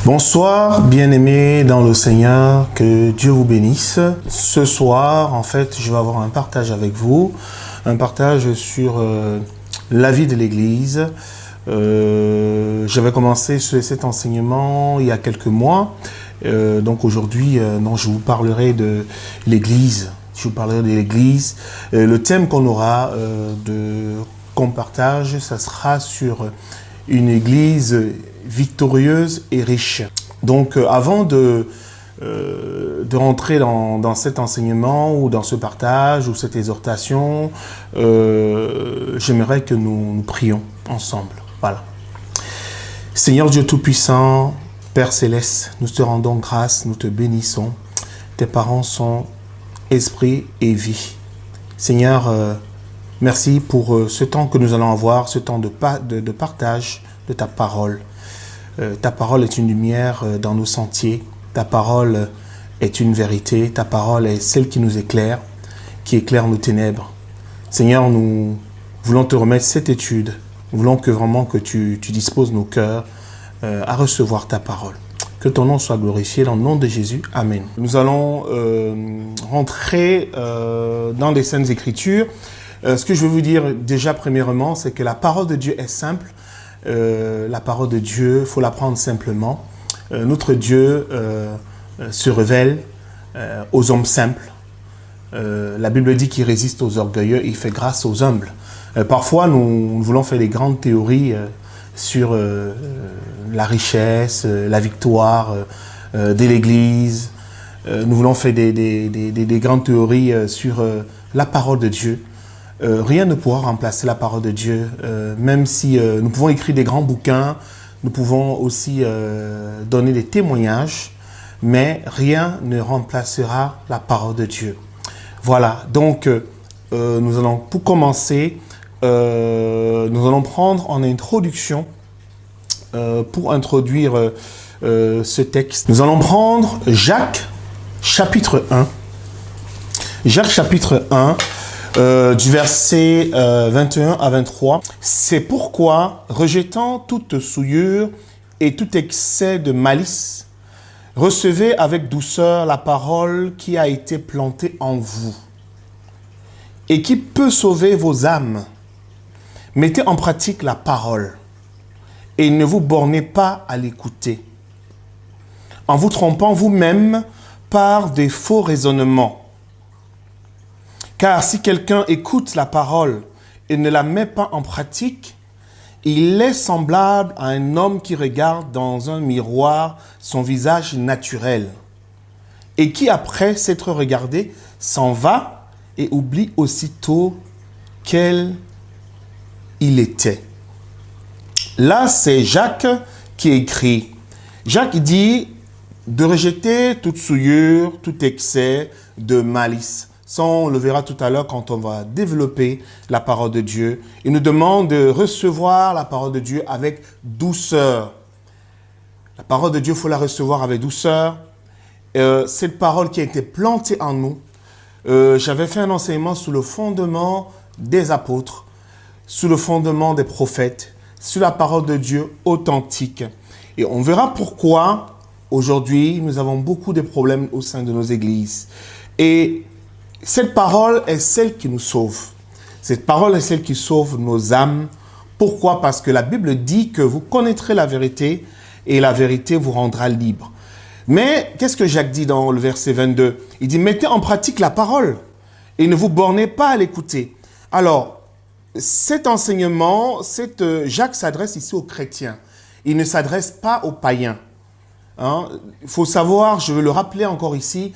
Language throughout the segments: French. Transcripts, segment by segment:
Bonsoir, bien-aimés dans le Seigneur, que Dieu vous bénisse. Ce soir, en fait, je vais avoir un partage avec vous, un partage sur la vie de l'Église. J'avais commencé cet enseignement il y a quelques mois, donc aujourd'hui, je vous parlerai de l'Église. Je vous parlerai de l'Église. Le thème qu'on aura qu'on partage, ça sera sur une Église victorieuse et riche. Donc, avant de rentrer dans cet enseignement ou dans ce partage ou cette exhortation, j'aimerais que nous prions ensemble. Voilà. Seigneur Dieu Tout-Puissant, Père Céleste, nous te rendons grâce, nous te bénissons. Tes parents sont esprit et vie. Seigneur, merci pour ce temps que nous allons avoir, ce temps de partage de ta parole. Ta parole est une lumière dans nos sentiers. Ta parole est une vérité. Ta parole est celle qui nous éclaire, qui éclaire nos ténèbres. Seigneur, nous voulons te remettre cette étude. Nous voulons que tu disposes nos cœurs à recevoir ta parole. Que ton nom soit glorifié dans le nom de Jésus. Amen. Nous allons rentrer dans les Saintes Écritures. Ce que je veux vous dire déjà premièrement, c'est que la parole de Dieu est simple. La parole de Dieu, il faut la prendre simplement. Notre Dieu se révèle aux hommes simples. La Bible dit qu'il résiste aux orgueilleux et il fait grâce aux humbles. Parfois, nous voulons faire des grandes théories sur la richesse, la victoire de l'Église. Nous voulons faire des grandes théories sur la parole de Dieu. Rien ne pourra remplacer la parole de Dieu, même si nous pouvons écrire des grands bouquins, nous pouvons aussi donner des témoignages, mais rien ne remplacera la parole de Dieu. Voilà, donc nous allons, pour commencer, nous allons prendre en introduction, pour introduire ce texte, nous allons prendre Jacques, chapitre 1. Jacques, chapitre 1. Du verset 21 à 23. C'est pourquoi, rejetant toute souillure et tout excès de malice, recevez avec douceur la parole qui a été plantée en vous et qui peut sauver vos âmes. Mettez en pratique la parole et ne vous bornez pas à l'écouter, en vous trompant vous-même par des faux raisonnements. Car si quelqu'un écoute la parole et ne la met pas en pratique, il est semblable à un homme qui regarde dans un miroir son visage naturel et qui, après s'être regardé, s'en va et oublie aussitôt quel il était. Là, c'est Jacques qui écrit. Jacques dit de rejeter toute souillure, tout excès de malice. Ça, on le verra tout à l'heure quand on va développer la parole de Dieu. Il nous demande de recevoir la parole de Dieu avec douceur. La parole de Dieu, il faut la recevoir avec douceur. Cette parole qui a été plantée en nous, j'avais fait un enseignement sous le fondement des apôtres, sous le fondement des prophètes, sur la parole de Dieu authentique. Et on verra pourquoi, aujourd'hui, nous avons beaucoup de problèmes au sein de nos églises. Et cette parole est celle qui nous sauve. Cette parole est celle qui sauve nos âmes. Pourquoi? Parce que la Bible dit que vous connaîtrez la vérité et la vérité vous rendra libre. Mais qu'est-ce que Jacques dit dans le verset 22? Il dit, mettez en pratique la parole et ne vous bornez pas à l'écouter. Alors, cet enseignement, Jacques s'adresse ici aux chrétiens. Il ne s'adresse pas aux païens. Il faut savoir, je veux le rappeler encore ici,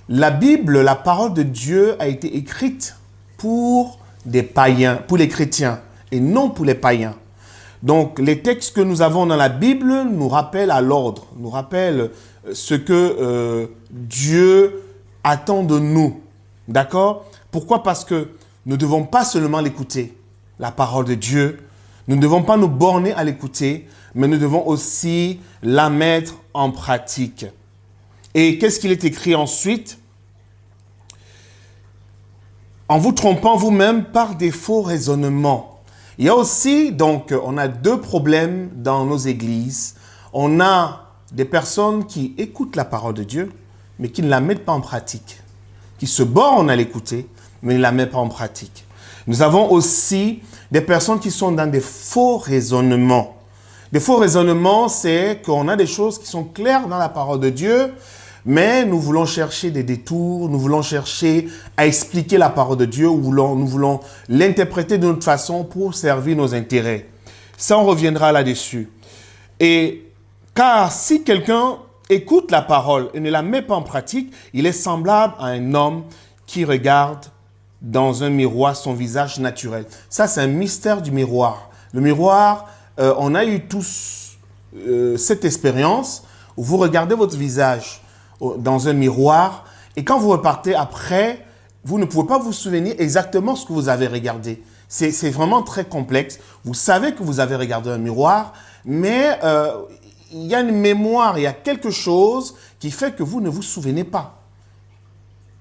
la Bible, la parole de Dieu a été écrite pour des païens, pour les chrétiens et non pour les païens. Donc, les textes que nous avons dans la Bible nous rappellent à l'ordre, nous rappellent ce que Dieu attend de nous. D'accord? Pourquoi? Parce que nous ne devons pas seulement l'écouter, la parole de Dieu. Nous ne devons pas nous borner à l'écouter, mais nous devons aussi la mettre en pratique. Et qu'est-ce qu'il est écrit ensuite? En vous trompant vous-même par des faux raisonnements. Il y a aussi, donc, on a deux problèmes dans nos églises. On a des personnes qui écoutent la parole de Dieu, mais qui ne la mettent pas en pratique, qui se bornent à l'écouter, mais ne la mettent pas en pratique. Nous avons aussi des personnes qui sont dans des faux raisonnements. Des faux raisonnements, c'est qu'on a des choses qui sont claires dans la parole de Dieu, mais nous voulons chercher des détours, nous voulons chercher à expliquer la parole de Dieu, ou nous voulons l'interpréter de notre façon pour servir nos intérêts. Ça, on reviendra là-dessus. Et car si quelqu'un écoute la parole et ne la met pas en pratique, il est semblable à un homme qui regarde dans un miroir son visage naturel. Ça, c'est un mystère du miroir. Le miroir, on a eu tous cette expérience où vous regardez votre visage dans un miroir et quand vous repartez après, vous ne pouvez pas vous souvenir exactement ce que vous avez regardé. C'est vraiment très complexe. Vous savez que vous avez regardé un miroir, mais il y a une mémoire, il y a quelque chose qui fait que vous ne vous souvenez pas.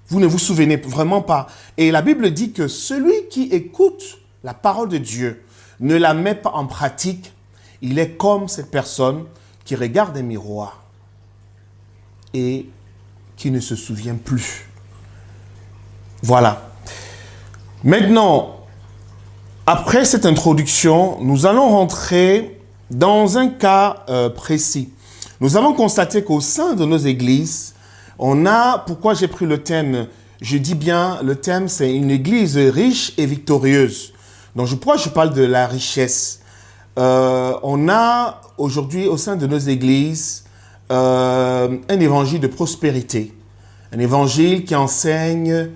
Vous ne vous souvenez vraiment pas. Et la Bible dit que celui qui écoute la parole de Dieu ne la met pas en pratique, il est comme cette personne qui regarde un miroir et qui ne se souvient plus. Voilà. Maintenant, après cette introduction, nous allons rentrer dans un cas précis. Nous avons constaté qu'au sein de nos églises, on a, pourquoi j'ai pris le thème, je dis bien, le thème c'est une église riche et victorieuse. Donc pourquoi je parle de la richesse? On a aujourd'hui au sein de nos églises un évangile de prospérité. Un évangile qui enseigne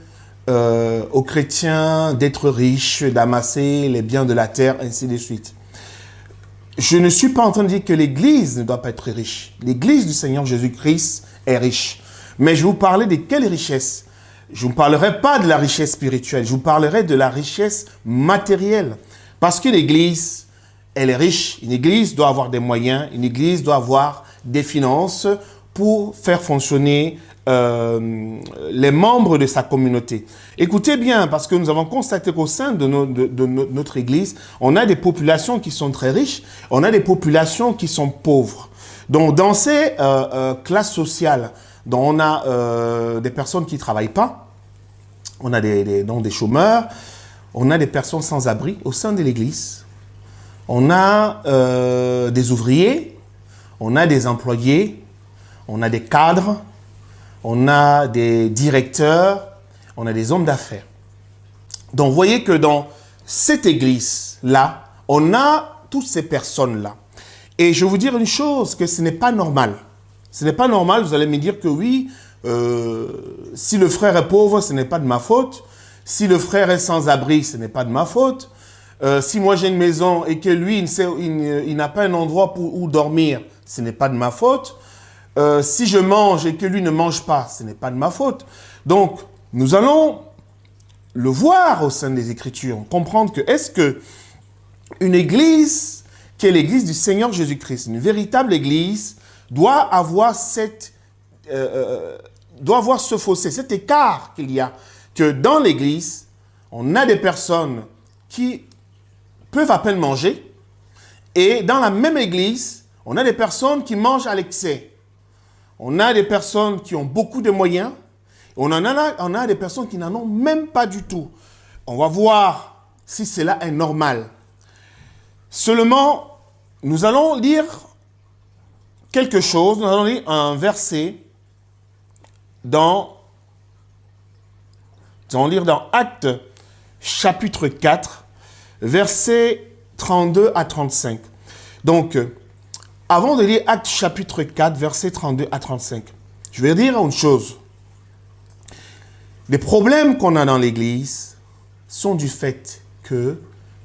aux chrétiens d'être riches, d'amasser les biens de la terre, ainsi de suite. Je ne suis pas en train de dire que l'Église ne doit pas être riche. L'Église du Seigneur Jésus-Christ est riche. Mais je vais vous parler de quelle richesse? Je ne vous parlerai pas de la richesse spirituelle, je vous parlerai de la richesse matérielle. Parce que l'Église, elle est riche. Une Église doit avoir des moyens, une Église doit avoir des finances pour faire fonctionner les membres de sa communauté. Écoutez bien, parce que nous avons constaté qu'au sein de notre Église, on a des populations qui sont très riches, on a des populations qui sont pauvres. Donc, dans ces classes sociales, dont on a des personnes qui ne travaillent pas, on a donc des chômeurs, on a des personnes sans abri au sein de l'Église, on a des ouvriers, on a des employés, on a des cadres, on a des directeurs, on a des hommes d'affaires. Donc, vous voyez que dans cette église-là, on a toutes ces personnes-là. Et je vais vous dire une chose, que ce n'est pas normal. Ce n'est pas normal, vous allez me dire que oui, si le frère est pauvre, ce n'est pas de ma faute. Si le frère est sans abri, ce n'est pas de ma faute. Si moi j'ai une maison et que lui, il n'a pas un endroit où dormir, ce n'est pas de ma faute. Si je mange et que lui ne mange pas, ce n'est pas de ma faute. Donc, nous allons le voir au sein des Écritures, comprendre que est-ce que une église, qui est l'église du Seigneur Jésus-Christ, une véritable église, doit avoir ce fossé, cet écart qu'il y a, que dans l'église, on a des personnes qui peuvent à peine manger, et dans la même église, on a des personnes qui mangent à l'excès. On a des personnes qui ont beaucoup de moyens. On a des personnes qui n'en ont même pas du tout. On va voir si cela est normal. Seulement, nous allons lire quelque chose. Nous allons lire un verset nous allons lire dans Actes chapitre 4, versets 32 à 35. Donc, avant de lire Actes chapitre 4, versets 32 à 35, je vais dire une chose. Les problèmes qu'on a dans l'Église sont du fait que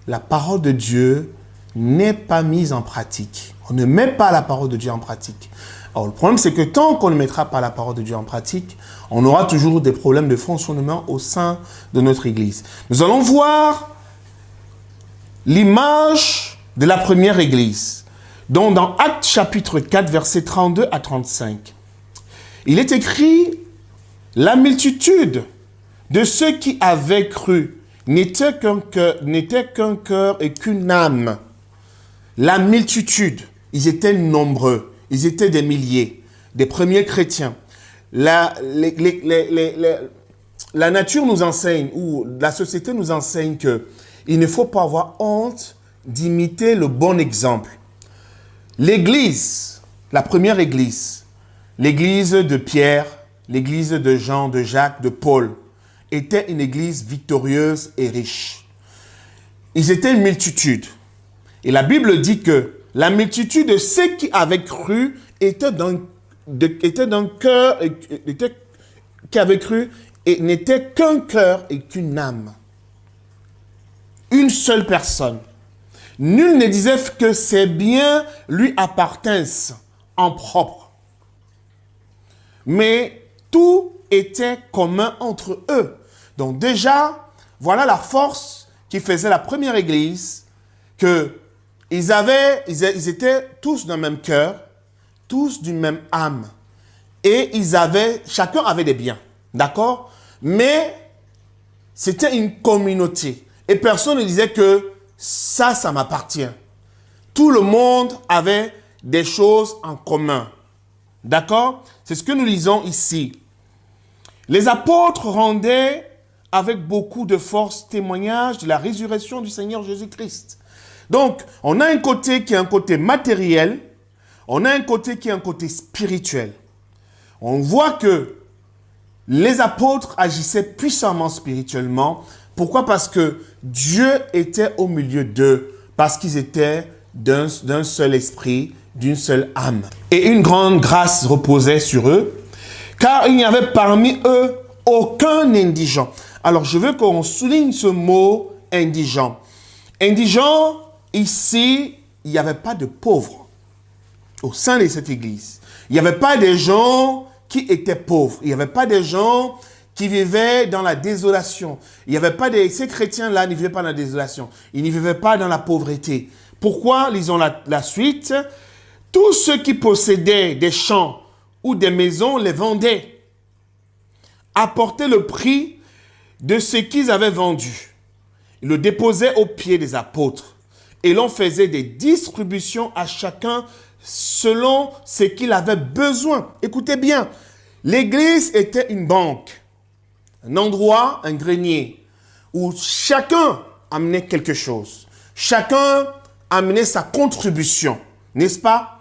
la parole de Dieu n'est pas mise en pratique. On ne met pas la parole de Dieu en pratique. Alors, le problème, c'est que tant qu'on ne mettra pas la parole de Dieu en pratique, on aura toujours des problèmes de fonctionnement au sein de notre Église. Nous allons voir l'image de la première Église. Donc, dans Actes chapitre 4, versets 32 à 35, il est écrit « La multitude de ceux qui avaient cru n'était qu'un cœur et qu'une âme. » La multitude, ils étaient nombreux, Ils étaient des milliers, des premiers chrétiens. La nature nous enseigne, ou la société nous enseigne qu'il ne faut pas avoir honte d'imiter le bon exemple. L'église, la première église, l'église de Pierre, l'église de Jean, de Jacques, de Paul, était une église victorieuse et riche. Ils étaient une multitude. Et la Bible dit que la multitude de ceux qui avaient cru était d'un cœur, qui avaient cru et n'était qu'un cœur et qu'une âme. Une seule personne. Nul ne disait que ses biens lui appartinssent en propre. Mais tout était commun entre eux. Donc déjà, voilà la force qui faisait la première église, que ils étaient tous d'un même cœur, tous d'une même âme. Et chacun avait des biens, d'accord? Mais c'était une communauté. Et personne ne disait que ça m'appartient. Tout le monde avait des choses en commun. D'accord? C'est ce que nous lisons ici. Les apôtres rendaient avec beaucoup de force témoignage de la résurrection du Seigneur Jésus-Christ. Donc, on a un côté qui est un côté matériel, on a un côté qui est un côté spirituel. On voit que les apôtres agissaient puissamment spirituellement. Pourquoi? Parce que Dieu était au milieu d'eux, parce qu'ils étaient d'un seul esprit, d'une seule âme. Et une grande grâce reposait sur eux, car il n'y avait parmi eux aucun indigent. Alors, je veux qu'on souligne ce mot indigent. Indigent, ici, il n'y avait pas de pauvres au sein de cette église. Il n'y avait pas des gens qui étaient pauvres. Il n'y avait pas des gens qui vivaient dans la désolation. Il n'y avait pas ces chrétiens-là ne vivaient pas dans la désolation. Ils ne vivaient pas dans la pauvreté. Pourquoi? Lisons la suite. Tous ceux qui possédaient des champs ou des maisons les vendaient, apportaient le prix de ce qu'ils avaient vendu. Ils le déposaient aux pieds des apôtres et l'on faisait des distributions à chacun selon ce qu'il avait besoin. Écoutez bien, l'église était une banque, un endroit, un grenier, où chacun amenait quelque chose. Chacun amenait sa contribution, n'est-ce pas?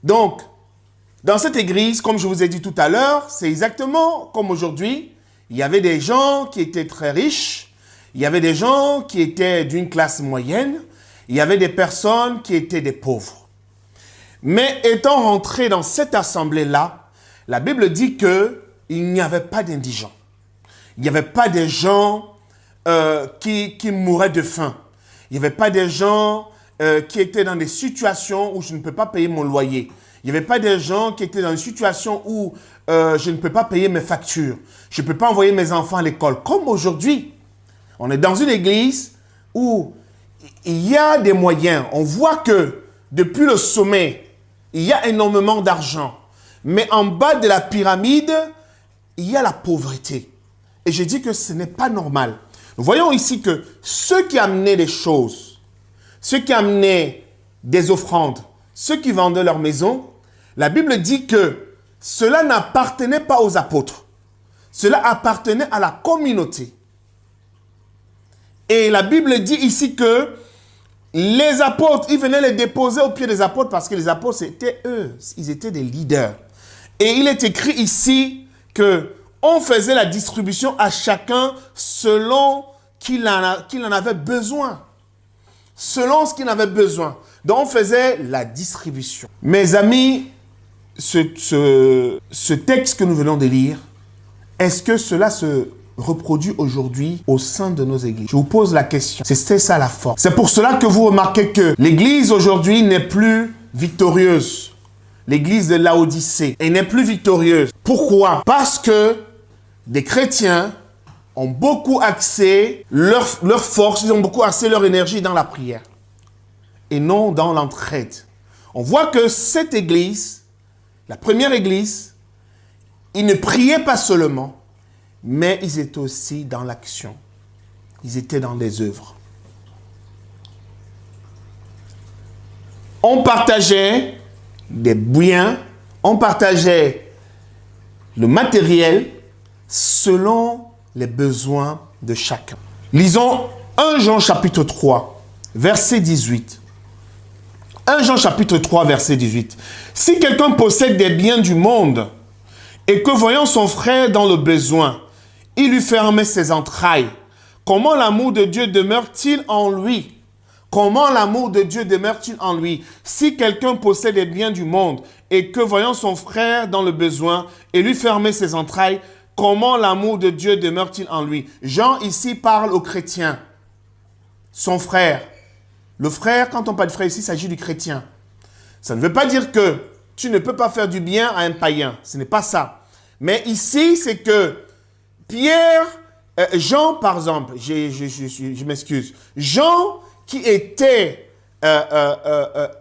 Donc, dans cette église, comme je vous ai dit tout à l'heure, c'est exactement comme aujourd'hui. Il y avait des gens qui étaient très riches, il y avait des gens qui étaient d'une classe moyenne, il y avait des personnes qui étaient des pauvres. Mais étant rentré dans cette assemblée-là, la Bible dit qu'il n'y avait pas d'indigents. Il n'y avait pas des gens qui mouraient de faim. Il n'y avait pas des gens qui étaient dans des situations où je ne peux pas payer mon loyer. Il n'y avait pas des gens qui étaient dans une situation où je ne peux pas payer mes factures. Je ne peux pas envoyer mes enfants à l'école. Comme aujourd'hui, on est dans une église où il y a des moyens. On voit que depuis le sommet, il y a énormément d'argent. Mais en bas de la pyramide, il y a la pauvreté. Et je dis que ce n'est pas normal. Nous voyons ici que ceux qui amenaient des choses, ceux qui amenaient des offrandes, ceux qui vendaient leur maison, la Bible dit que cela n'appartenait pas aux apôtres. Cela appartenait à la communauté. Et la Bible dit ici que les apôtres, ils venaient les déposer aux pieds des apôtres parce que les apôtres, c'était eux. Ils étaient des leaders. Et il est écrit ici qu'on faisait la distribution à chacun selon qu'il en avait besoin. Selon ce qu'il avait besoin. Donc, on faisait la distribution. Mes amis, ce texte que nous venons de lire, est-ce que cela se reproduit aujourd'hui au sein de nos églises? Je vous pose la question. C'est ça la force. C'est pour cela que vous remarquez que l'église aujourd'hui n'est plus victorieuse. L'église de Laodicée, elle n'est plus victorieuse. Pourquoi? Parce que des chrétiens ont beaucoup axé leur force, ils ont beaucoup axé leur énergie dans la prière et non dans l'entraide. On voit que cette église, la première église, ils ne priaient pas seulement, mais ils étaient aussi dans l'action. Ils étaient dans les œuvres. On partageait des biens, on partageait le matériel selon les besoins de chacun. Lisons 1 Jean chapitre 3, verset 18. 1 Jean chapitre 3, verset 18. Si quelqu'un possède des biens du monde et que voyant son frère dans le besoin, il lui ferme ses entrailles, comment l'amour de Dieu demeure-t-il en lui? Comment l'amour de Dieu demeure-t-il en lui? Si quelqu'un possède des biens du monde et que voyant son frère dans le besoin et lui fermer ses entrailles, comment l'amour de Dieu demeure-t-il en lui? Jean ici parle au chrétien, son frère. Le frère, quand on parle de frère ici, il s'agit du chrétien. Ça ne veut pas dire que tu ne peux pas faire du bien à un païen. Ce n'est pas ça. Mais ici, c'est que Pierre, Jean par exemple, je m'excuse, Jean qui était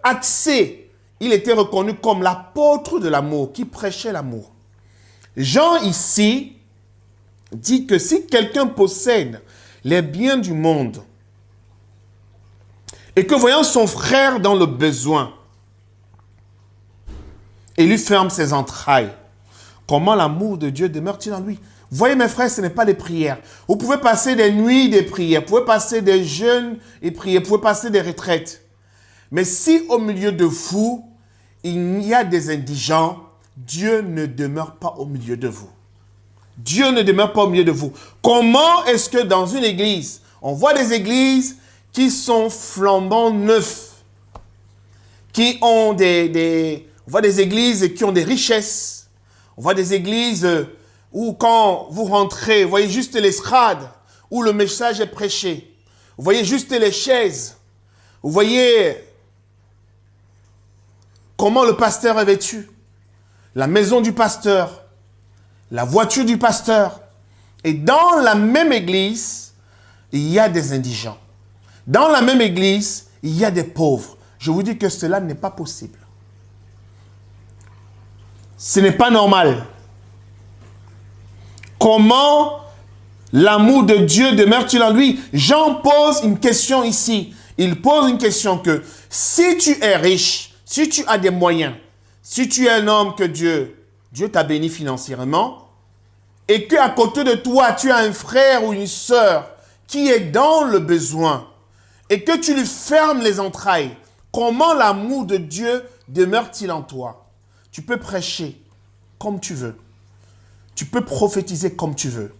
axé, il était reconnu comme l'apôtre de l'amour, qui prêchait l'amour. Jean ici dit que si quelqu'un possède les biens du monde et que voyant son frère dans le besoin et lui ferme ses entrailles, comment l'amour de Dieu demeure-t-il en lui? Voyez mes frères, ce n'est pas des prières. Vous pouvez passer des nuits des prières, vous pouvez passer des jeûnes et prières, vous pouvez passer des retraites. Mais si au milieu de vous, il y a des indigents, Dieu ne demeure pas au milieu de vous. Dieu ne demeure pas au milieu de vous. Comment est-ce que dans une église, on voit des églises qui sont flambant neufs, qui ont on voit des églises qui ont des richesses, on voit des églises où quand vous rentrez, vous voyez juste l'estrade où le message est prêché. Vous voyez juste les chaises. Vous voyez comment le pasteur est vêtu. La maison du pasteur. La voiture du pasteur. Et dans la même église, il y a des indigents. Dans la même église, il y a des pauvres. Je vous dis que cela n'est pas possible. Ce n'est pas normal. Comment l'amour de Dieu demeure-t-il en lui? Jean pose une question ici. Il pose une question que si tu es riche, si tu as des moyens, si tu es un homme que Dieu t'a béni financièrement, et qu'à côté de toi, tu as un frère ou une sœur qui est dans le besoin, et que tu lui fermes les entrailles, comment l'amour de Dieu demeure-t-il en toi? Tu peux prêcher comme tu veux. Tu peux prophétiser comme tu veux.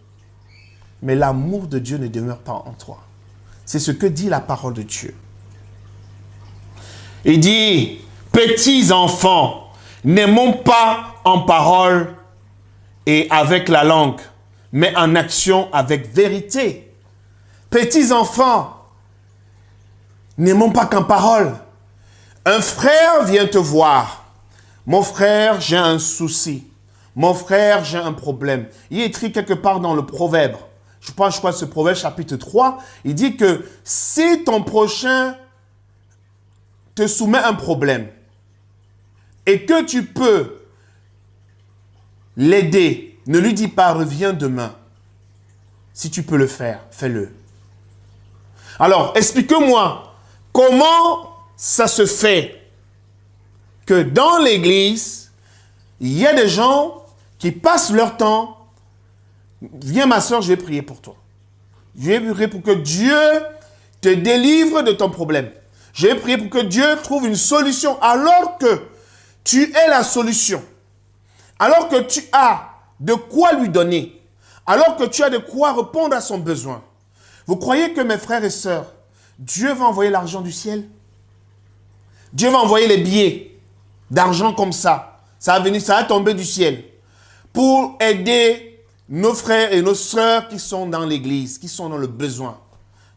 Mais l'amour de Dieu ne demeure pas en toi. C'est ce que dit la parole de Dieu. Il dit, petits enfants, n'aimons pas en parole et avec la langue, mais en action avec vérité. Petits enfants, n'aimons pas qu'en parole. Un frère vient te voir. Mon frère, j'ai un souci. Mon frère, j'ai un problème. Il est écrit quelque part dans le proverbe. Je crois que ce proverbe chapitre 3, il dit que si ton prochain te soumet un problème et que tu peux l'aider, ne lui dis pas reviens demain. Si tu peux le faire, fais-le. Alors, explique-moi comment ça se fait que dans l'église, il y a des gens qui passent leur temps. Viens ma soeur, je vais prier pour toi. Je vais prier pour que Dieu te délivre de ton problème. Je vais prier pour que Dieu trouve une solution alors que tu es la solution. Alors que tu as de quoi lui donner. Alors que tu as de quoi répondre à son besoin. Vous croyez que mes frères et sœurs, Dieu va envoyer l'argent du ciel? Dieu va envoyer les billets d'argent comme ça. Ça va tomber du ciel. Pour aider nos frères et nos sœurs qui sont dans l'église, qui sont dans le besoin.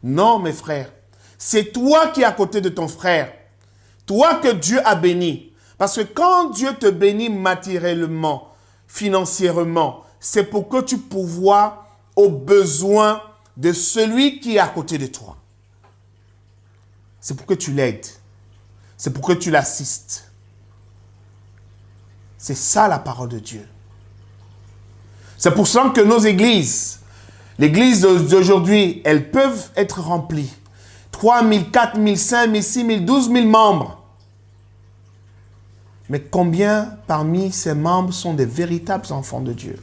Non, mes frères. C'est toi qui es à côté de ton frère. Toi que Dieu a béni. Parce que quand Dieu te bénit matériellement, financièrement, c'est pour que tu pourvoies aux besoins de celui qui est à côté de toi. C'est pour que tu l'aides. C'est pour que tu l'assistes. C'est ça la parole de Dieu. C'est pour ça que nos églises, l'église d'aujourd'hui, elles peuvent être remplies. 3 000, 4 000, 5 000, 6 000, 12 000 membres. Mais combien parmi ces membres sont des véritables enfants de Dieu?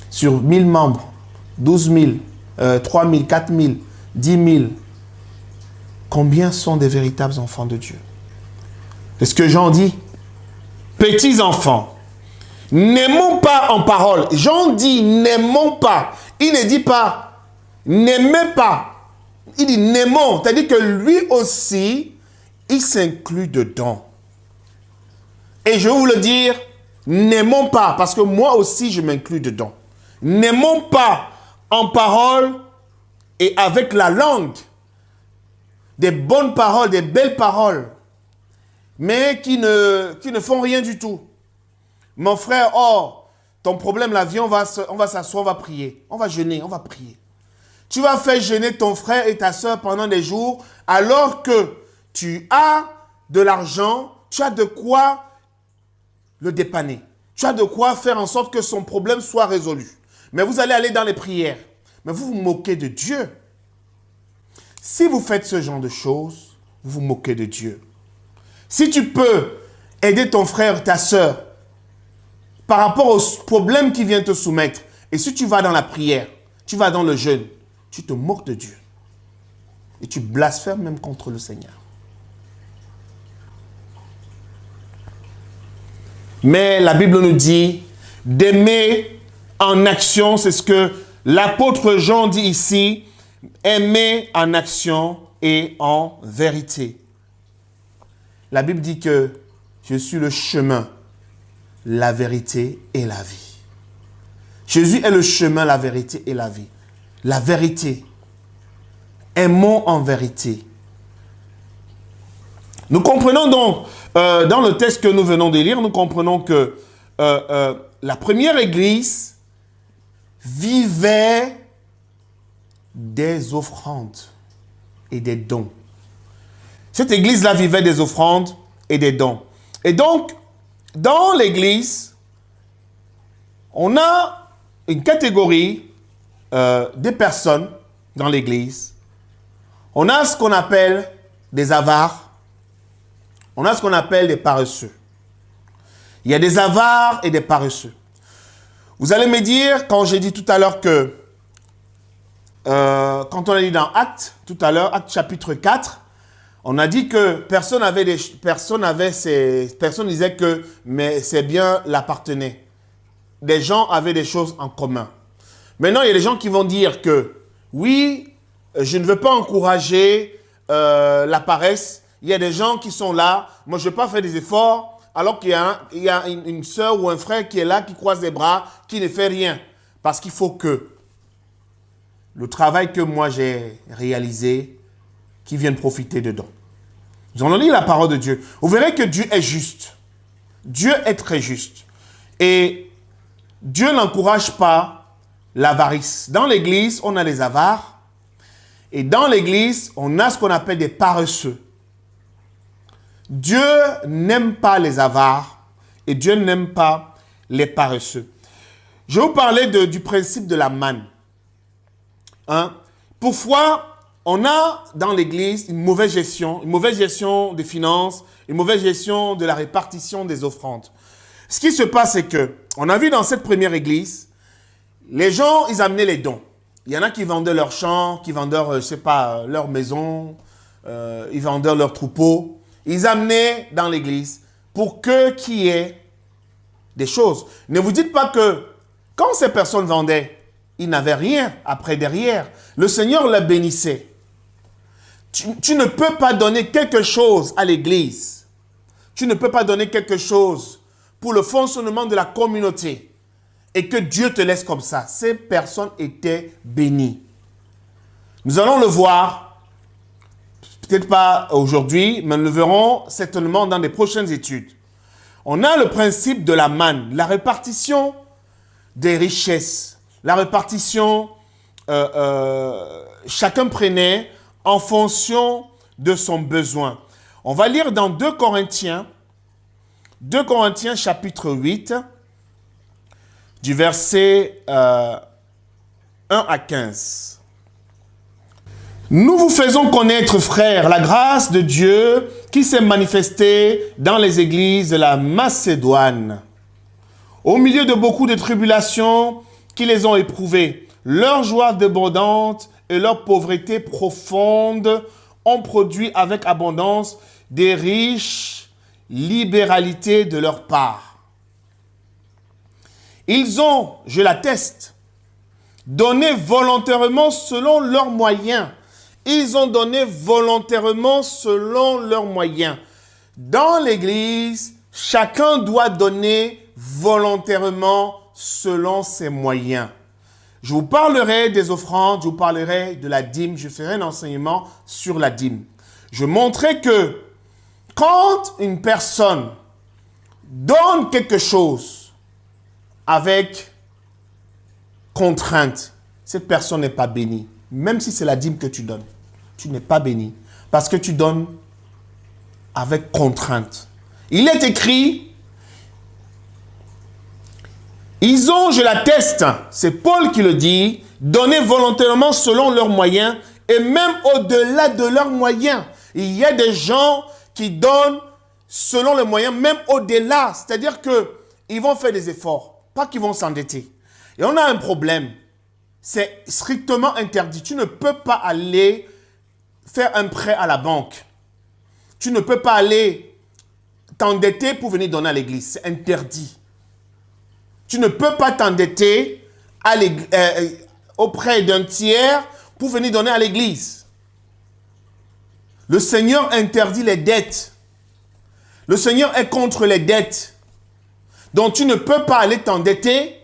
Sur 1000 membres, 12 000, 3 000, 4 000, 10 000, combien sont des véritables enfants de Dieu? C'est ce que Jean dit. Petits enfants, n'aimons pas en parole. Jean dit n'aimons pas. Il ne dit pas n'aimez pas. Il dit n'aimons. C'est-à-dire que lui aussi, il s'inclut dedans. Et je vais vous le dire, n'aimons pas, parce que moi aussi je m'inclus dedans. N'aimons pas en parole et avec la langue des bonnes paroles, des belles paroles, mais qui ne font rien du tout. Mon frère, oh, ton problème là, viens, on va s'asseoir, on va prier. On va jeûner, on va prier. Tu vas faire jeûner ton frère et ta soeur pendant des jours, alors que tu as de l'argent, tu as de quoi le dépanner. Tu as de quoi faire en sorte que son problème soit résolu. Mais vous allez aller dans les prières. Mais vous vous moquez de Dieu. Si vous faites ce genre de choses, vous vous moquez de Dieu. Si tu peux aider ton frère, ta soeur, par rapport aux problèmes qui viennent te soumettre, et si tu vas dans la prière, tu vas dans le jeûne, tu te moques de Dieu. Et tu blasphèmes même contre le Seigneur. Mais la Bible nous dit d'aimer en action, c'est ce que l'apôtre Jean dit ici, aimer en action et en vérité. La Bible dit que je suis le chemin, la vérité et la vie. Jésus est le chemin, la vérité et la vie. La vérité. Aimons en vérité. Nous comprenons donc, dans le texte que nous venons de lire, nous comprenons que la première église vivait des offrandes et des dons. Cette église-là vivait des offrandes et des dons. Et donc, dans l'église, on a une catégorie de personnes dans l'église. On a ce qu'on appelle des avares. On a ce qu'on appelle des paresseux. Il y a des avares et des paresseux. Vous allez me dire, quand j'ai dit tout à l'heure que, quand on a dit dans Actes, tout à l'heure, Actes chapitre 4, on a dit que personne disait que mais ces biens l'appartenaient. Des gens avaient des choses en commun. Maintenant, il y a des gens qui vont dire que, oui, je ne veux pas encourager la paresse. Il y a des gens qui sont là, moi je ne veux pas faire des efforts, alors qu'il y a une soeur ou un frère qui est là, qui croise les bras, qui ne fait rien. Parce qu'il faut que le travail que moi j'ai réalisé, qui vienne profiter dedans. Nous allons lire la parole de Dieu. Vous verrez que Dieu est juste. Dieu est très juste. Et Dieu n'encourage pas l'avarice. Dans l'église, on a les avares. Et dans l'église, on a ce qu'on appelle des paresseux. Dieu n'aime pas les avares et Dieu n'aime pas les paresseux. Je vais vous parler du principe de la manne. Parfois, on a dans l'église une mauvaise gestion des finances, une mauvaise gestion de la répartition des offrandes. Ce qui se passe, c'est que, on a vu dans cette première église, les gens, ils amenaient les dons. Il y en a qui vendaient leurs champs, qui vendaient, leur maison, ils vendaient leurs troupeaux. Ils amenaient dans l'église pour qu'il y ait des choses. Ne vous dites pas que quand ces personnes vendaient, ils n'avaient rien après derrière. Le Seigneur les bénissait. Tu ne peux pas donner quelque chose à l'église. Tu ne peux pas donner quelque chose pour le fonctionnement de la communauté et que Dieu te laisse comme ça. Ces personnes étaient bénies. Nous allons le voir, peut-être pas aujourd'hui, mais nous le verrons certainement dans les prochaines études. On a le principe de la manne, la répartition des richesses, la répartition, chacun prenait en fonction de son besoin. On va lire dans 2 Corinthiens chapitre 8, du verset 1 à 15. Nous vous faisons connaître, frères, la grâce de Dieu qui s'est manifesté dans les églises de la Macédoine. Au milieu de beaucoup de tribulations qui les ont éprouvées, leur joie débordante et leur pauvreté profonde ont produit avec abondance des riches libéralités de leur part. Ils ont, je l'atteste, donné volontairement selon leurs moyens. Ils ont donné volontairement selon leurs moyens. Dans l'Église, chacun doit donner volontairement selon ses moyens. Je vous parlerai des offrandes, je vous parlerai de la dîme, je ferai un enseignement sur la dîme. Je montrerai que quand une personne donne quelque chose avec contrainte, cette personne n'est pas bénie. Même si c'est la dîme que tu donnes, tu n'es pas béni. Parce que tu donnes avec contrainte. Il est écrit, ils ont, je l'atteste, c'est Paul qui le dit, donné volontairement selon leurs moyens et même au-delà de leurs moyens. Il y a des gens qui donnent selon les moyens, même au-delà. C'est-à-dire qu'ils vont faire des efforts, pas qu'ils vont s'endetter. Et on a un problème. C'est strictement interdit. Tu ne peux pas aller faire un prêt à la banque. Tu ne peux pas aller t'endetter pour venir donner à l'église. C'est interdit. Tu ne peux pas t'endetter auprès d'un tiers pour venir donner à l'église. Le Seigneur interdit les dettes. Le Seigneur est contre les dettes. Donc tu ne peux pas aller t'endetter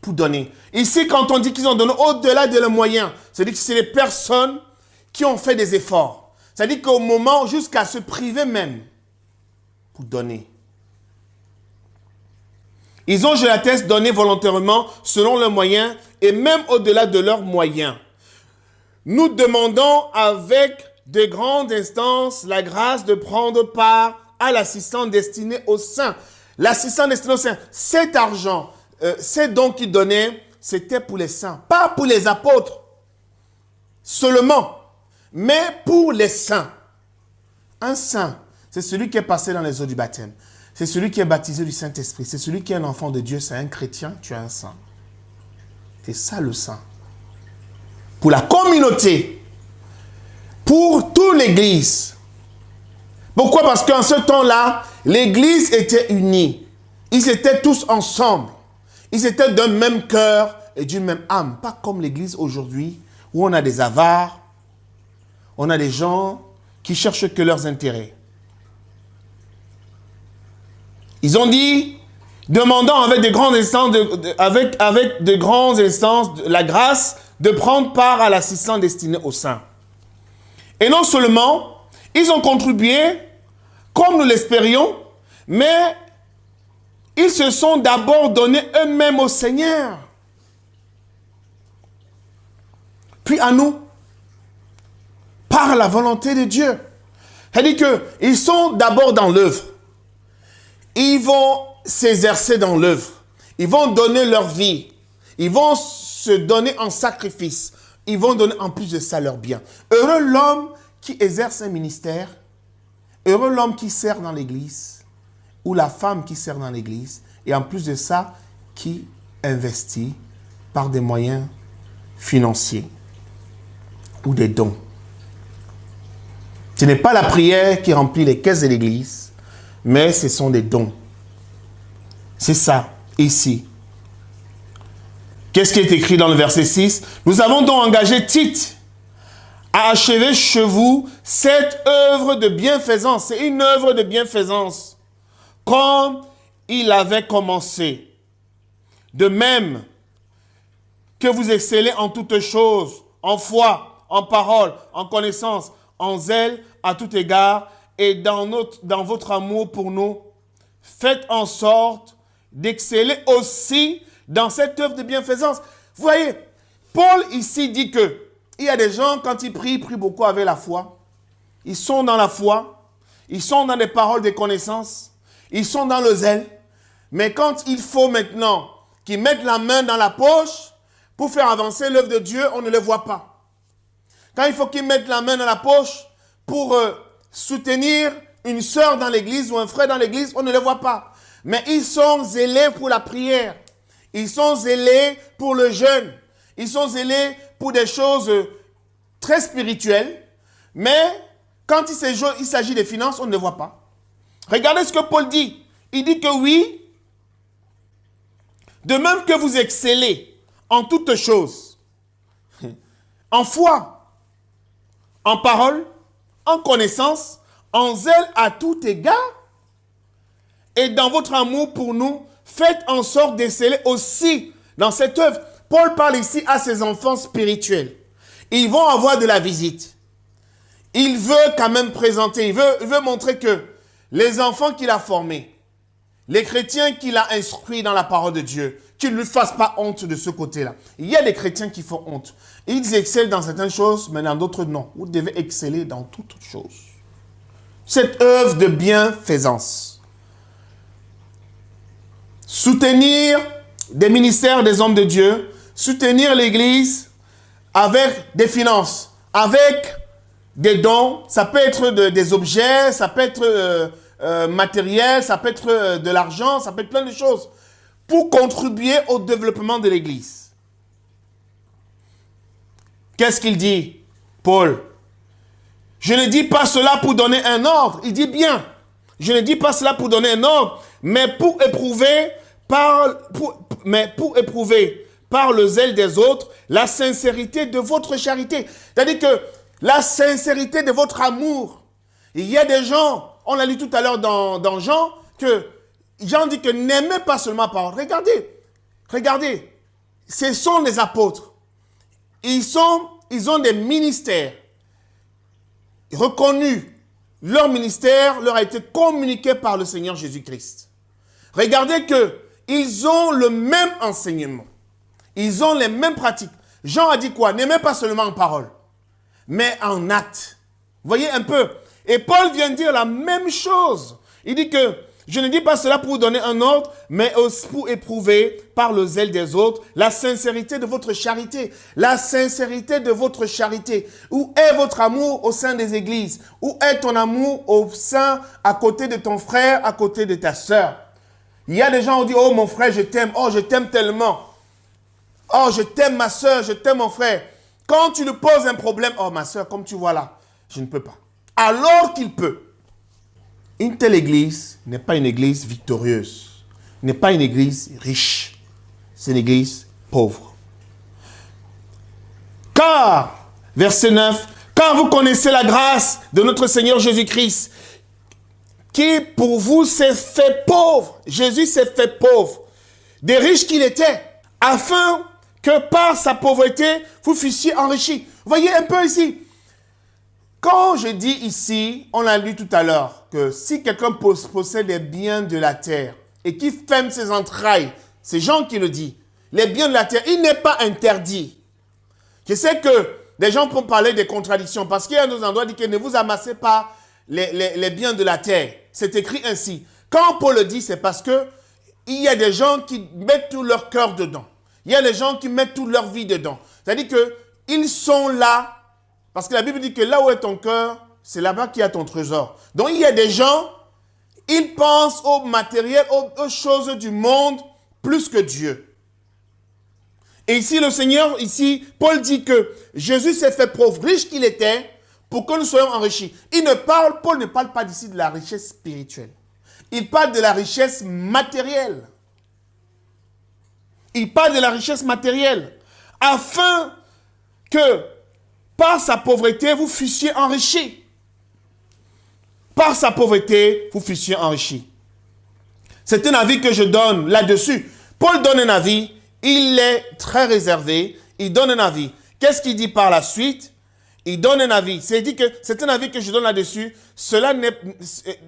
pour donner. Ici, quand on dit qu'ils ont donné au-delà de leurs moyens, c'est-à-dire que c'est les personnes qui ont fait des efforts. C'est-à-dire qu'au moment, jusqu'à se priver même, pour donner. Ils ont, je l'atteste, donné volontairement selon leurs moyens et même au-delà de leurs moyens. Nous demandons avec de grandes instances la grâce de prendre part à l'assistance destiné aux saints. L'assistance destiné aux saints, cet argent, ces dons qu'il donnait, c'était pour les saints, pas pour les apôtres seulement, mais pour les saints. Un saint, c'est celui qui est passé dans les eaux du baptême. C'est celui qui est baptisé du Saint-Esprit. C'est celui qui est un enfant de Dieu. C'est un chrétien, tu es un saint. C'est ça le saint. Pour la communauté, pour toute l'église. Pourquoi? Parce qu'en ce temps-là, l'église était unie. Ils étaient tous ensemble. Ils étaient d'un même cœur et d'une même âme. Pas comme l'église aujourd'hui, où on a des avares, on a des gens qui cherchent que leurs intérêts. Ils ont dit, demandant avec de grandes instances, avec de grandes instances la grâce de prendre part à l'assistance destinée aux saints. Et non seulement, ils ont contribué, comme nous l'espérions, mais ils se sont d'abord donnés eux-mêmes au Seigneur. Puis à nous, par la volonté de Dieu. C'est-à-dire qu'ils sont d'abord dans l'œuvre. Ils vont s'exercer dans l'œuvre. Ils vont donner leur vie. Ils vont se donner en sacrifice. Ils vont donner en plus de ça leur bien. Heureux l'homme qui exerce un ministère. Heureux l'homme qui sert dans l'église. Ou la femme qui sert dans l'église. Et en plus de ça, qui investit par des moyens financiers. Ou des dons. Ce n'est pas la prière qui remplit les caisses de l'église. Mais ce sont des dons. C'est ça, ici. Qu'est-ce qui est écrit dans le verset 6? Nous avons donc engagé Tite à achever chez vous cette œuvre de bienfaisance. C'est une œuvre de bienfaisance. Comme il avait commencé. De même que vous excellez en toutes choses, en foi, en parole, en connaissance, en zèle, à tout égard, et dans votre amour pour nous, faites en sorte d'exceller aussi dans cette œuvre de bienfaisance. Vous voyez, Paul ici dit que il y a des gens, quand ils prient beaucoup avec la foi. Ils sont dans la foi, ils sont dans les paroles de connaissance, ils sont dans le zèle. Mais quand il faut maintenant qu'ils mettent la main dans la poche pour faire avancer l'œuvre de Dieu, on ne le voit pas. Quand il faut qu'ils mettent la main dans la poche pour soutenir une sœur dans l'église ou un frère dans l'église, on ne les voit pas. Mais ils sont zélés pour la prière. Ils sont zélés pour le jeûne. Ils sont zélés pour des choses très spirituelles. Mais quand il s'agit des finances, on ne les voit pas. Regardez ce que Paul dit. Il dit que oui, de même que vous excellez en toutes choses, en foi, en parole, en connaissance, en zèle à tout égard, et dans votre amour pour nous, faites en sorte d'exceller aussi dans cette œuvre. Paul parle ici à ses enfants spirituels. Ils vont avoir de la visite. Il veut quand même présenter, il veut montrer que les enfants qu'il a formés, les chrétiens qu'il a instruits dans la parole de Dieu, qu'ils ne lui fassent pas honte de ce côté-là. Il y a des chrétiens qui font honte. Ils excellent dans certaines choses, mais dans d'autres, non. Vous devez exceller dans toutes choses. Cette œuvre de bienfaisance. Soutenir des ministères des hommes de Dieu, soutenir l'Église avec des finances, avec des dons. Ça peut être des objets, ça peut être matériel, ça peut être de l'argent, ça peut être plein de choses pour contribuer au développement de l'Église. Qu'est-ce qu'il dit, Paul? Je ne dis pas cela pour donner un ordre. Il dit bien. Je ne dis pas cela pour donner un ordre, mais pour éprouver par le zèle des autres la sincérité de votre charité. C'est-à-dire que la sincérité de votre amour. Il y a des gens, on l'a lu tout à l'heure dans Jean, que Jean dit que n'aimez pas seulement par parole. Regardez, ce sont les apôtres. Ils ont des ministères reconnus. Leur ministère leur a été communiqué par le Seigneur Jésus-Christ. Regardez qu'ils ont le même enseignement. Ils ont les mêmes pratiques. Jean a dit quoi? N'aimez pas seulement en parole, mais en acte. Vous voyez un peu? Et Paul vient dire la même chose. Il dit que je ne dis pas cela pour vous donner un ordre, mais aussi pour éprouver par le zèle des autres la sincérité de votre charité. La sincérité de votre charité. Où est votre amour au sein des églises? Où est ton amour au sein, à côté de ton frère, à côté de ta sœur? Il y a des gens qui disent, oh mon frère, je t'aime. Oh, je t'aime tellement. Oh, je t'aime ma sœur, je t'aime mon frère. Quand tu lui poses un problème, oh ma sœur, comme tu vois là, je ne peux pas. Alors qu'il peut. Une telle église n'est pas une église victorieuse, n'est pas une église riche, c'est une église pauvre. Car, verset 9, car vous connaissez la grâce de notre Seigneur Jésus-Christ, qui pour vous s'est fait pauvre. Jésus s'est fait pauvre, des riches qu'il était, afin que par sa pauvreté, vous fussiez enrichis. Vous voyez un peu ici. Quand je dis ici, on l'a lu tout à l'heure, que si quelqu'un possède les biens de la terre et qui ferme ses entrailles, c'est Jean qui le dit, les biens de la terre, il n'est pas interdit. Je sais que des gens peuvent parler des contradictions parce qu'il y a nos endroits qui disent que ne vous amassez pas les biens de la terre. C'est écrit ainsi. Quand Paul le dit, c'est parce que il y a des gens qui mettent tout leur cœur dedans. Il y a des gens qui mettent toute leur vie dedans. C'est-à-dire qu'ils sont là. Parce que la Bible dit que là où est ton cœur, c'est là-bas qu'il y a ton trésor. Donc il y a des gens, ils pensent au matériel, aux choses du monde, plus que Dieu. Et ici, le Seigneur, Paul dit que Jésus s'est fait pauvre, riche qu'il était, pour que nous soyons enrichis. Paul ne parle pas d'ici de la richesse spirituelle. Il parle de la richesse matérielle. Il parle de la richesse matérielle. Afin que par sa pauvreté, vous fussiez enrichis. Par sa pauvreté, vous fussiez enrichis. C'est un avis que je donne là-dessus. Paul donne un avis. Il est très réservé. Il donne un avis. Qu'est-ce qu'il dit par la suite? Il donne un avis. C'est un avis que je donne là-dessus.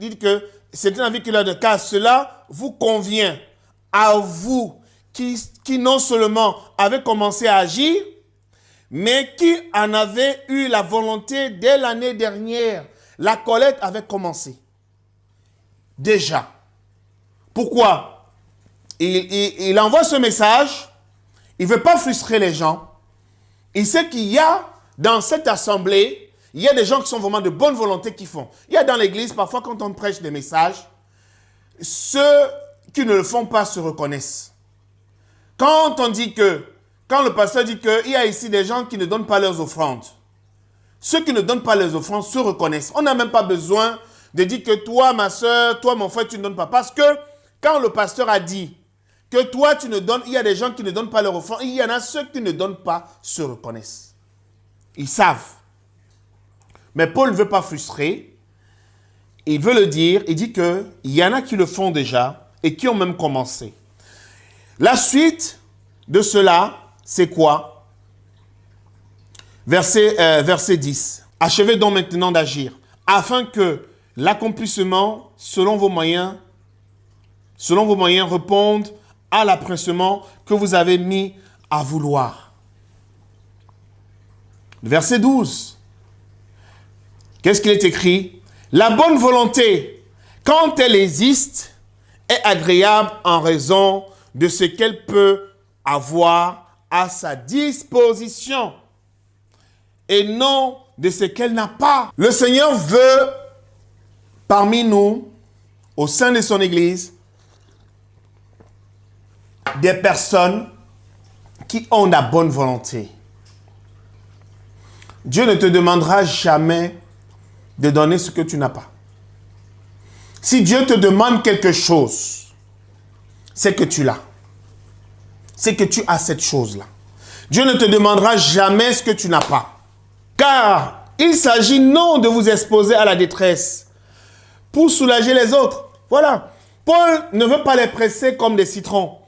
Dit que c'est un avis qu'il a de car cela vous convient à vous qui non seulement avez commencé à agir, mais qui en avait eu la volonté dès l'année dernière. La collecte avait commencé. Déjà. Pourquoi? Il envoie ce message. Il ne veut pas frustrer les gens. Il sait qu'il y a dans cette assemblée, il y a des gens qui sont vraiment de bonne volonté qui font. Il y a dans l'église, parfois quand on prêche des messages, ceux qui ne le font pas se reconnaissent. Quand le pasteur dit qu'il y a ici des gens qui ne donnent pas leurs offrandes, ceux qui ne donnent pas leurs offrandes se reconnaissent. On n'a même pas besoin de dire que toi, ma soeur, toi, mon frère, tu ne donnes pas. Parce que quand le pasteur a dit que toi, tu ne donnes, il y a des gens qui ne donnent pas leur offrande, il y en a ceux qui ne donnent pas se reconnaissent. Ils savent. Mais Paul ne veut pas frustrer. Il veut le dire. Il dit qu'il y en a qui le font déjà et qui ont même commencé. La suite de cela, c'est quoi? Verset 10. Achevez donc maintenant d'agir, afin que l'accomplissement, selon vos moyens, réponde à l'empressement que vous avez mis à vouloir. Verset 12. Qu'est-ce qu'il est écrit? La bonne volonté, quand elle existe, est agréable en raison de ce qu'elle peut avoir à sa disposition et non de ce qu'elle n'a pas. Le Seigneur veut, parmi nous, au sein de son Église, des personnes qui ont la bonne volonté. Dieu ne te demandera jamais de donner ce que tu n'as pas. Si Dieu te demande quelque chose, c'est que tu l'as. C'est que tu as cette chose-là. Dieu ne te demandera jamais ce que tu n'as pas. Car il s'agit non de vous exposer à la détresse pour soulager les autres. Voilà. Paul ne veut pas les presser comme des citrons,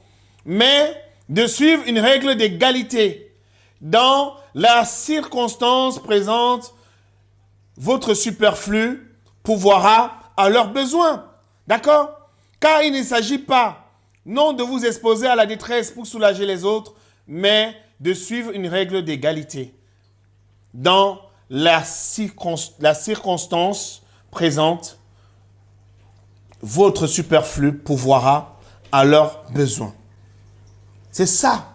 mais de suivre une règle d'égalité. Dans la circonstance présente, votre superflu pourvoira à leurs besoins. D'accord? Car il ne s'agit pas non de vous exposer à la détresse pour soulager les autres, mais de suivre une règle d'égalité. Dans la circonstance présente, votre superflu pourvoira à leurs besoins. C'est ça.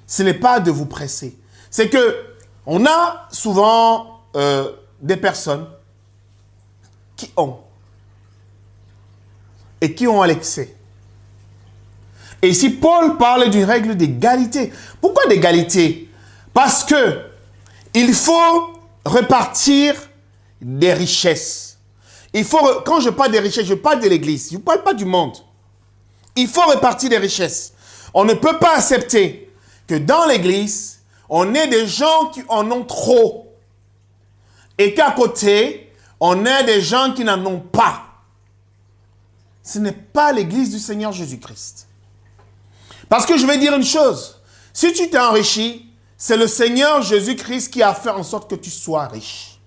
Ce n'est pas de vous presser. C'est que on a souvent des personnes qui ont et qui ont à l'excès. Et ici, Paul parle d'une règle d'égalité. Pourquoi d'égalité? Parce que il faut repartir des richesses. Quand je parle des richesses, je parle de l'Église. Je ne parle pas du monde. Il faut repartir des richesses. On ne peut pas accepter que dans l'Église, on ait des gens qui en ont trop. Et qu'à côté, on ait des gens qui n'en ont pas. Ce n'est pas l'Église du Seigneur Jésus-Christ. Parce que je vais dire une chose. Si tu t'es enrichi, c'est le Seigneur Jésus-Christ qui a fait en sorte que tu sois riche.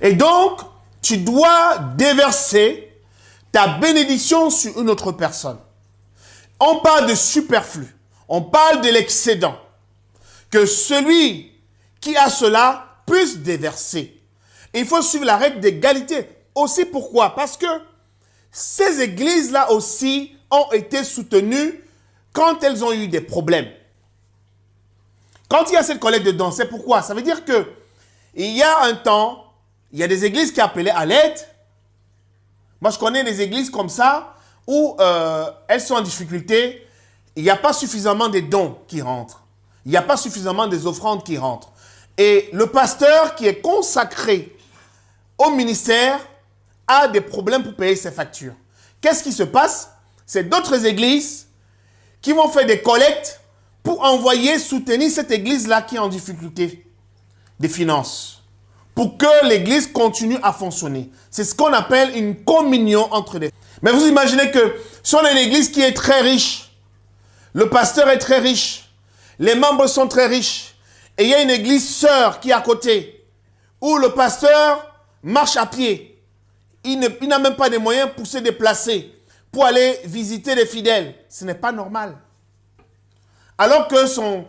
Et donc, tu dois déverser ta bénédiction sur une autre personne. On parle de superflu. On parle de l'excédent. Que celui qui a cela puisse déverser. Et il faut suivre la règle d'égalité. Aussi pourquoi? Parce que ces églises-là aussi ont été soutenues quand elles ont eu des problèmes. Quand il y a cette collecte de dons, c'est pourquoi? Ça veut dire que il y a un temps, il y a des églises qui appelaient à l'aide. Moi, je connais des églises comme ça où elles sont en difficulté. Il n'y a pas suffisamment de dons qui rentrent. Il n'y a pas suffisamment des offrandes qui rentrent. Et le pasteur qui est consacré au ministère a des problèmes pour payer ses factures. Qu'est-ce qui se passe? C'est d'autres églises qui vont faire des collectes pour envoyer soutenir cette église-là qui est en difficulté des finances. Pour que l'église continue à fonctionner. C'est ce qu'on appelle une communion entre les... Mais vous imaginez que si on a une église qui est très riche, le pasteur est très riche, les membres sont très riches, et il y a une église sœur qui est à côté, où le pasteur marche à pied. Il n'a même pas de moyens pour se déplacer, pour aller visiter les fidèles. Ce n'est pas normal. Alors que son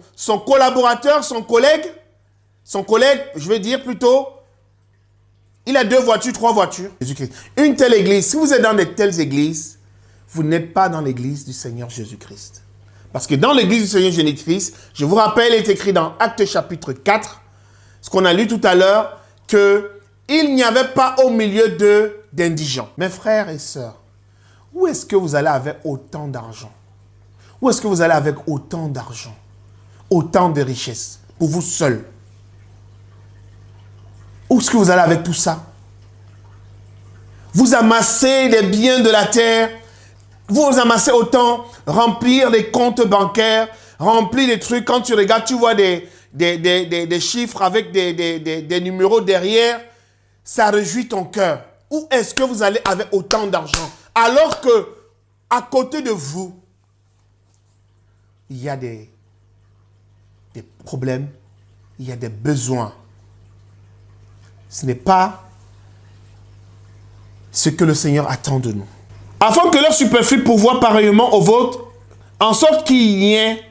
collaborateur, son collègue, je vais dire plutôt, il a 2 voitures, 3 voitures. Jésus-Christ. Une telle église, si vous êtes dans de telles églises, vous n'êtes pas dans l'église du Seigneur Jésus-Christ. Parce que dans l'église du Seigneur Jésus-Christ, je vous rappelle, il est écrit dans Actes chapitre 4, ce qu'on a lu tout à l'heure, qu'il n'y avait pas au milieu d'eux d'indigents. Mes frères et sœurs, où est-ce que vous allez avec autant d'argent? Où est-ce que vous allez avec autant d'argent? Autant de richesses pour vous seuls? Où est-ce que vous allez avec tout ça? Vous amassez les biens de la terre, vous amassez autant, remplir les comptes bancaires, remplir les trucs. Quand tu regardes, tu vois des chiffres avec des numéros derrière. Ça réjouit ton cœur. Où est-ce que vous allez avec autant d'argent? Alors que, à côté de vous, il y a des problèmes, il y a des besoins. Ce n'est pas ce que le Seigneur attend de nous. Afin que leur superflu pourvoie pareillement au vôtre, en sorte qu'il y ait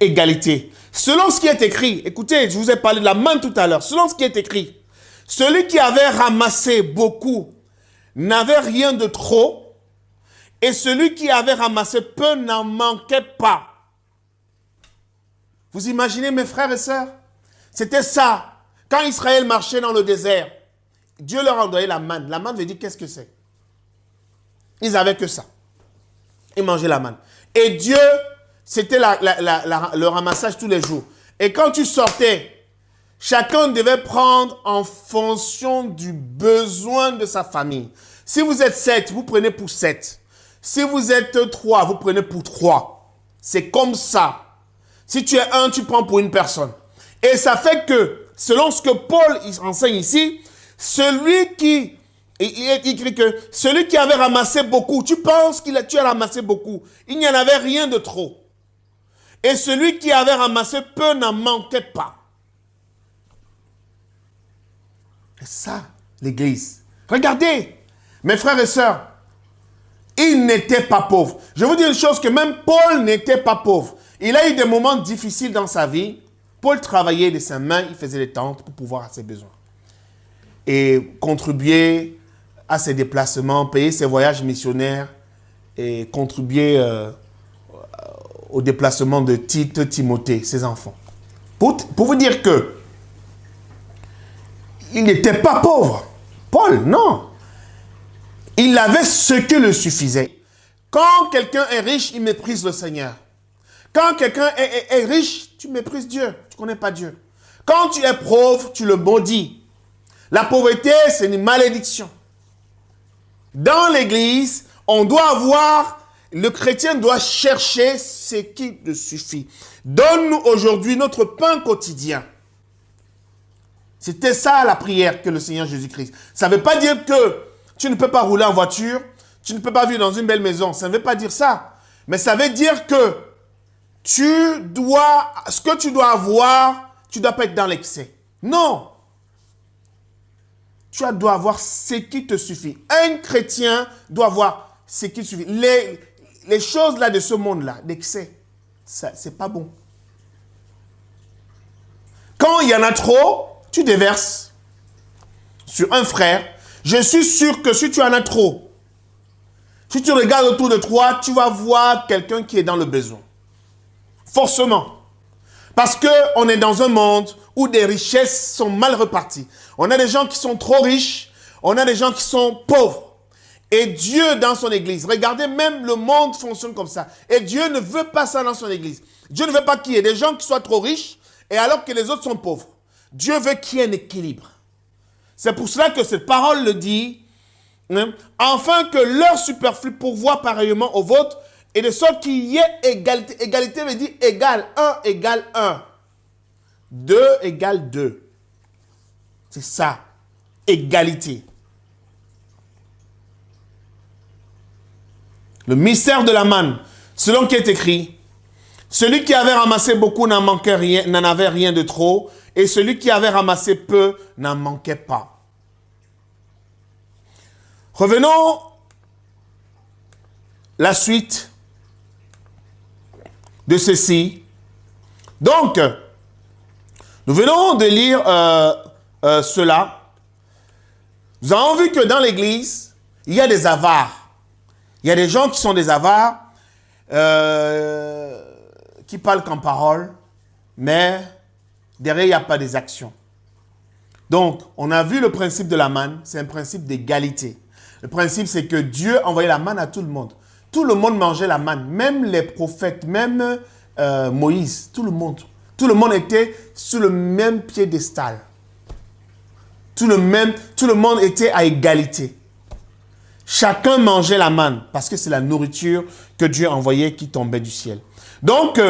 égalité. Selon ce qui est écrit, écoutez, je vous ai parlé de la manne tout à l'heure, selon ce qui est écrit, celui qui avait ramassé beaucoup n'avait rien de trop, et celui qui avait ramassé peu n'en manquait pas. Vous imaginez, mes frères et sœurs? C'était ça. Quand Israël marchait dans le désert, Dieu leur envoyait la manne. La manne veut dire qu'est-ce que c'est? Ils n'avaient que ça. Ils mangeaient la manne. Et Dieu, c'était le ramassage tous les jours. Et quand tu sortais, chacun devait prendre en fonction du besoin de sa famille. Si vous êtes 7, vous prenez pour 7. Si vous êtes 3, vous prenez pour 3. C'est comme ça. Si tu es 1, tu prends pour une personne. Et ça fait que, selon ce que Paul enseigne ici, celui qui écrit que celui qui avait ramassé beaucoup, tu penses que tu as ramassé beaucoup, il n'y en avait rien de trop. Et celui qui avait ramassé peu n'en manquait pas. C'est ça, l'église. Regardez, mes frères et sœurs, il n'était pas pauvre. Je vous dis une chose, que même Paul n'était pas pauvre. Il a eu des moments difficiles dans sa vie. Paul travaillait de ses mains, il faisait des tentes pour pouvoir avoir ses besoins. Et contribuer à ses déplacements, payer ses voyages missionnaires et contribuer au déplacement de Tite, Timothée, ses enfants. Pour vous dire que il n'était pas pauvre. Paul, non. Il avait ce qui le suffisait. Quand quelqu'un est riche, il méprise le Seigneur. Quand quelqu'un est riche, tu méprises Dieu. Tu ne connais pas Dieu. Quand tu es pauvre, tu le maudis. La pauvreté, c'est une malédiction. Dans l'église, on doit avoir, le chrétien doit chercher ce qui le suffit. Donne-nous aujourd'hui notre pain quotidien. C'était ça la prière que le Seigneur Jésus-Christ. Ça ne veut pas dire que tu ne peux pas rouler en voiture, tu ne peux pas vivre dans une belle maison. Ça ne veut pas dire ça. Mais ça veut dire que ce que tu dois avoir, tu ne dois pas être dans l'excès. Non. Tu dois avoir ce qui te suffit. Un chrétien doit avoir ce qui suffit. Les choses là de ce monde-là, l'excès, c'est pas bon. Quand il y en a trop, tu déverses sur un frère. Je suis sûr que si tu en as trop, si tu regardes autour de toi, tu vas voir quelqu'un qui est dans le besoin. Forcément. Parce qu'on est dans un monde où des richesses sont mal reparties. On a des gens qui sont trop riches, on a des gens qui sont pauvres. Et Dieu dans son église, regardez, même le monde fonctionne comme ça. Et Dieu ne veut pas ça dans son église. Dieu ne veut pas qu'il y ait des gens qui soient trop riches et alors que les autres sont pauvres. Dieu veut qu'il y ait un équilibre. C'est pour cela que cette parole le dit, hein, afin que leur superflu pourvoie pareillement au vôtre, et de sorte qu'il y ait égalité. Égalité veut dire égal. 1 égale 1. 2 égale 2. C'est ça. Égalité. Le mystère de la manne, selon qui est écrit, celui qui avait ramassé beaucoup n'en manquait rien, n'en avait rien de trop, et celui qui avait ramassé peu n'en manquait pas. Revenons la suite de ceci. Donc, nous venons de lire cela. Nous avons vu que dans l'église, il y a des avares. Il y a des gens qui sont des avares, qui parlent qu'en parole, mais derrière, il n'y a pas des actions. Donc, on a vu le principe de la manne, c'est un principe d'égalité. Le principe, c'est que Dieu envoyait la manne à tout le monde. Tout le monde mangeait la manne, même les prophètes, même Moïse, tout le monde. Tout le monde était sur le même piédestal. Tout le monde était à égalité. Chacun mangeait la manne parce que c'est la nourriture que Dieu envoyait qui tombait du ciel. Donc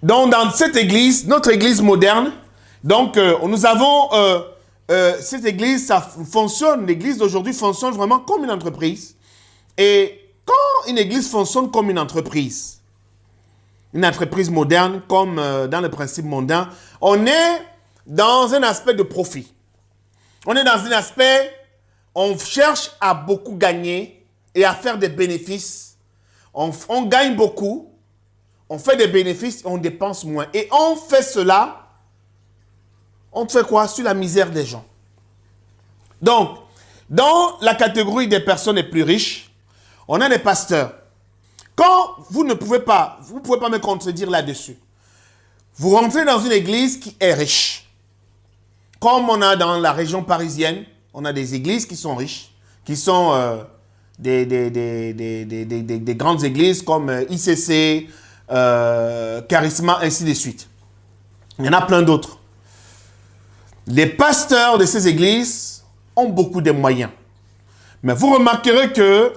dans cette église, notre église moderne, donc nous avons cette église, ça fonctionne, l'église d'aujourd'hui fonctionne vraiment comme une entreprise. Et quand une église fonctionne comme une entreprise moderne, comme dans le principe mondain, on est dans un aspect de profit. On est dans un aspect, on cherche à beaucoup gagner et à faire des bénéfices. On gagne beaucoup, on fait des bénéfices et on dépense moins. Et on fait cela, on fait quoi? Sur la misère des gens. Donc, dans la catégorie des personnes les plus riches, on a des pasteurs. Quand vous ne pouvez pas me contredire là-dessus. Vous rentrez dans une église qui est riche. Comme on a dans la région parisienne, on a des églises qui sont riches, qui sont des grandes églises comme ICC, Charisma, ainsi de suite. Il y en a plein d'autres. Les pasteurs de ces églises ont beaucoup de moyens. Mais vous remarquerez que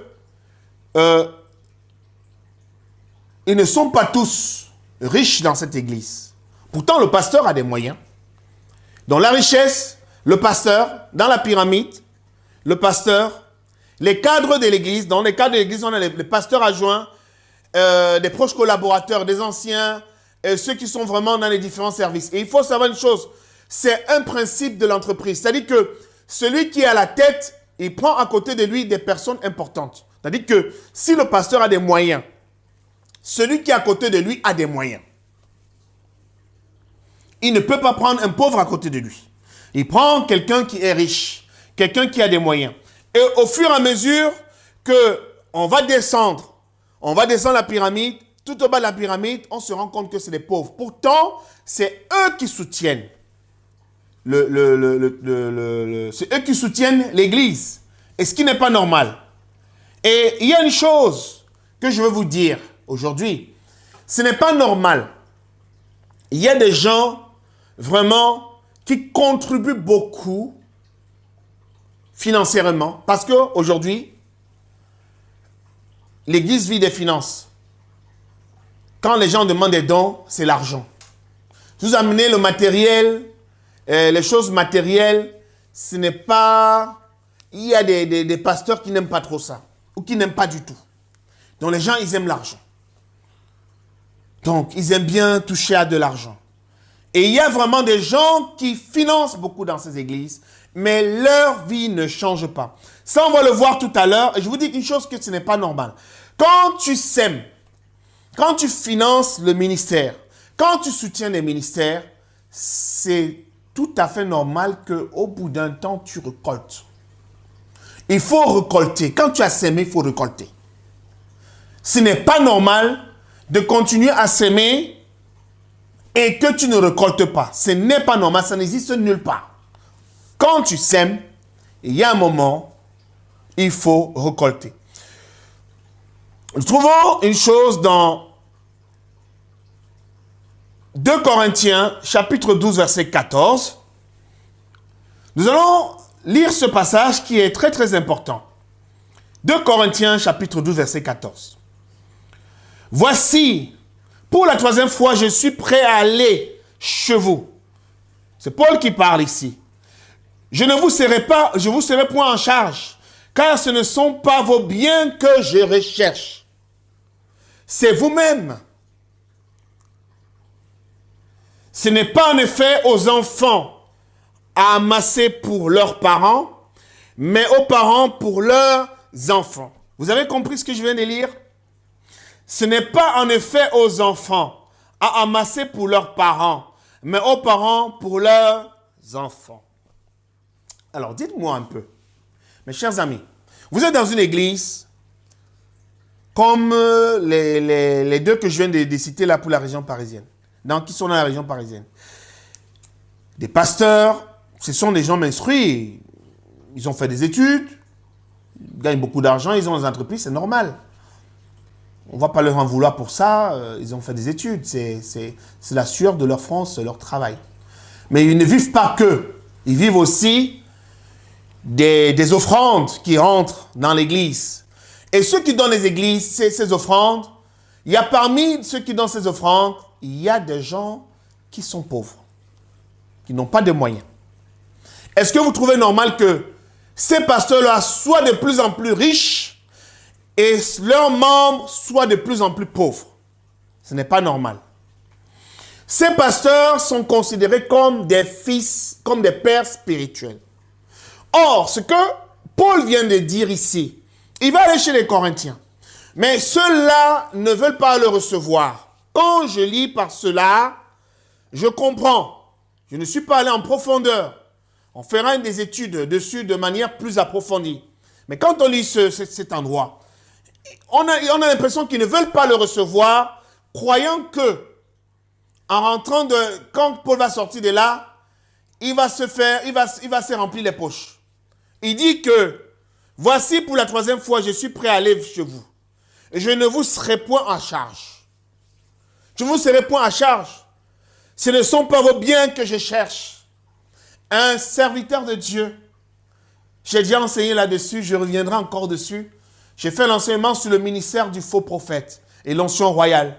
ils ne sont pas tous riches dans cette église. Pourtant, le pasteur a des moyens. Dans la richesse, le pasteur, dans la pyramide, le pasteur, les cadres de l'église, dans les cadres de l'église, on a les pasteurs adjoints, des proches collaborateurs, des anciens, ceux qui sont vraiment dans les différents services. Et il faut savoir une chose, c'est un principe de l'entreprise. C'est-à-dire que celui qui est à la tête, il prend à côté de lui des personnes importantes. C'est-à-dire que si le pasteur a des moyens, celui qui est à côté de lui a des moyens. Il ne peut pas prendre un pauvre à côté de lui. Il prend quelqu'un qui est riche, quelqu'un qui a des moyens. Et au fur et à mesure qu'on va descendre la pyramide, tout au bas de la pyramide, on se rend compte que c'est des pauvres. Pourtant, c'est eux qui soutiennent c'est eux qui soutiennent l'église. Et ce qui n'est pas normal. Et il y a une chose que je veux vous dire aujourd'hui. Ce n'est pas normal. Il y a des gens vraiment qui contribuent beaucoup financièrement parce qu'aujourd'hui, l'église vit des finances. Quand les gens demandent des dons, c'est l'argent. Vous amenez le matériel, les choses matérielles, ce n'est pas... Il y a des pasteurs qui n'aiment pas trop ça ou qui n'aiment pas du tout. Donc les gens, ils aiment l'argent. Donc, ils aiment bien toucher à de l'argent. Et il y a vraiment des gens qui financent beaucoup dans ces églises, mais leur vie ne change pas. Ça, on va le voir tout à l'heure. Et je vous dis une chose que ce n'est pas normal. Quand tu sèmes, quand tu finances le ministère, quand tu soutiens les ministères, c'est tout à fait normal qu'au bout d'un temps, tu récoltes. Il faut récolter. Quand tu as sémé, il faut récolter. Ce n'est pas normal de continuer à s'aimer et que tu ne récoltes pas. Ce n'est pas normal, ça n'existe nulle part. Quand tu sèmes, il y a un moment, il faut récolter. Nous trouvons une chose dans 2 Corinthiens, chapitre 12, verset 14. Nous allons lire ce passage qui est très très important. 2 Corinthiens, chapitre 12, verset 14. Voici, pour la 3e fois, je suis prêt à aller chez vous. C'est Paul qui parle ici. Je vous serai point en charge, car ce ne sont pas vos biens que je recherche. C'est vous-même. Ce n'est pas en effet aux enfants à amasser pour leurs parents, mais aux parents pour leurs enfants. Vous avez compris ce que je viens de lire? Ce n'est pas en effet aux enfants à amasser pour leurs parents, mais aux parents pour leurs enfants. Alors, dites-moi un peu, mes chers amis, vous êtes dans une église comme les deux que je viens de citer là pour la région parisienne, qui sont dans la région parisienne. Des pasteurs, ce sont des gens instruits. Ils ont fait des études, ils gagnent beaucoup d'argent, ils ont des entreprises, c'est normal. On ne va pas leur en vouloir pour ça, ils ont fait des études. C'est la sueur de leur front, c'est leur travail. Mais ils ne vivent pas que. Ils vivent aussi des offrandes qui rentrent dans l'église. Et ceux qui donnent les églises, ces offrandes, il y a parmi ceux qui donnent ces offrandes, il y a des gens qui sont pauvres, qui n'ont pas de moyens. Est-ce que vous trouvez normal que ces pasteurs-là soient de plus en plus riches et leurs membres soient de plus en plus pauvres? Ce n'est pas normal. Ces pasteurs sont considérés comme des fils, comme des pères spirituels. Or, ce que Paul vient de dire ici, il va aller chez les Corinthiens. Mais ceux-là ne veulent pas le recevoir. Quand je lis par cela, je comprends. Je ne suis pas allé en profondeur. On fera des études dessus de manière plus approfondie. Mais quand on lit cet endroit, on a l'impression qu'ils ne veulent pas le recevoir, croyant que, en rentrant quand Paul va sortir de là, il va se remplir les poches. Il dit que, voici pour la 3e fois, je suis prêt à aller chez vous. Et je ne vous serai point en charge. Je ne vous serai point en charge. Ce ne sont pas vos biens que je cherche. Un serviteur de Dieu. J'ai déjà enseigné là-dessus, je reviendrai encore dessus. J'ai fait l'enseignement sur le ministère du faux prophète et l'onction royale.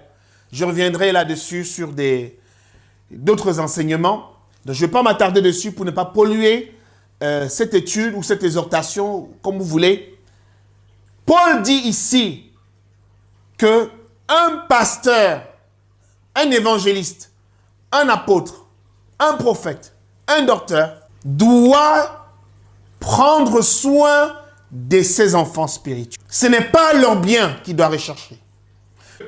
Je reviendrai là-dessus sur d'autres enseignements. Donc, je ne vais pas m'attarder dessus pour ne pas polluer cette étude ou cette exhortation, comme vous voulez. Paul dit ici qu'un pasteur, un évangéliste, un apôtre, un prophète, un docteur doit prendre soin de ses enfants spirituels. Ce n'est pas leur bien qu'il doit rechercher.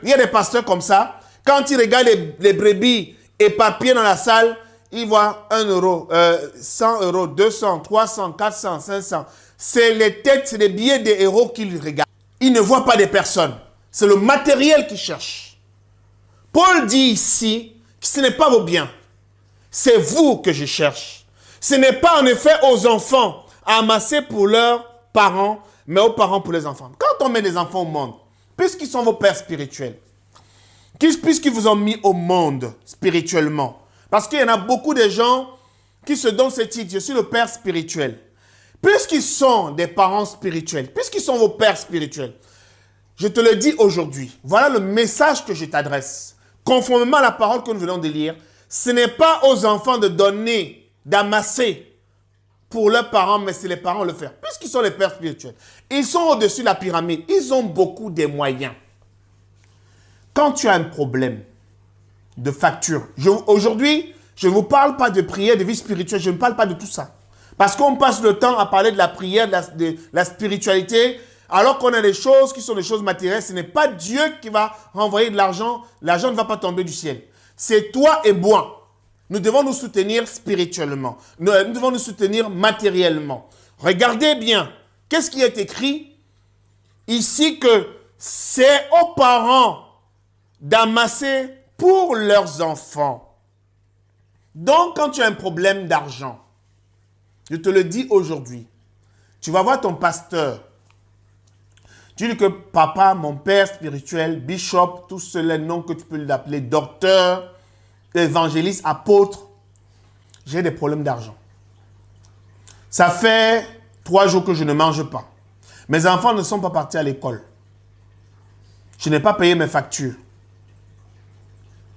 Il y a des pasteurs comme ça, quand ils regardent les brebis éparpillées dans la salle, ils voient 1 euro, 100 euros, 200, 300, 400, 500. C'est les têtes, c'est les billets des héros qu'ils regardent. Ils ne voient pas des personnes. C'est le matériel qu'ils cherchent. Paul dit ici que ce n'est pas vos biens. C'est vous que je cherche. Ce n'est pas en effet aux enfants à amasser pour leurs parents, mais aux parents pour les enfants. Quand on met des enfants au monde, puisqu'ils sont vos pères spirituels, puisqu'ils vous ont mis au monde spirituellement, parce qu'il y en a beaucoup de gens qui se donnent ce titre, je suis le père spirituel. Puisqu'ils sont des parents spirituels, puisqu'ils sont vos pères spirituels, je te le dis aujourd'hui, voilà le message que je t'adresse. Conformément à la parole que nous venons de lire, ce n'est pas aux enfants de donner, d'amasser pour leurs parents, mais c'est les parents le faire. Puisqu'ils sont les pères spirituels, ils sont au-dessus de la pyramide, ils ont beaucoup de moyens. Quand tu as un problème de facture, aujourd'hui, je ne vous parle pas de prière, de vie spirituelle, je ne parle pas de tout ça. Parce qu'on passe le temps à parler de la prière, de la spiritualité, alors qu'on a des choses qui sont des choses matérielles. Ce n'est pas Dieu qui va renvoyer de l'argent. L'argent ne va pas tomber du ciel. C'est toi et moi. Nous devons nous soutenir spirituellement. Nous devons nous soutenir matériellement. Regardez bien. Qu'est-ce qui est écrit ici que c'est aux parents d'amasser pour leurs enfants. Donc, quand tu as un problème d'argent, je te le dis aujourd'hui, tu vas voir ton pasteur. Tu dis que papa, mon père spirituel, bishop, tous ces noms que tu peux l'appeler, docteur, évangéliste, apôtre, j'ai des problèmes d'argent. Ça fait 3 jours que je ne mange pas. Mes enfants ne sont pas partis à l'école. Je n'ai pas payé mes factures.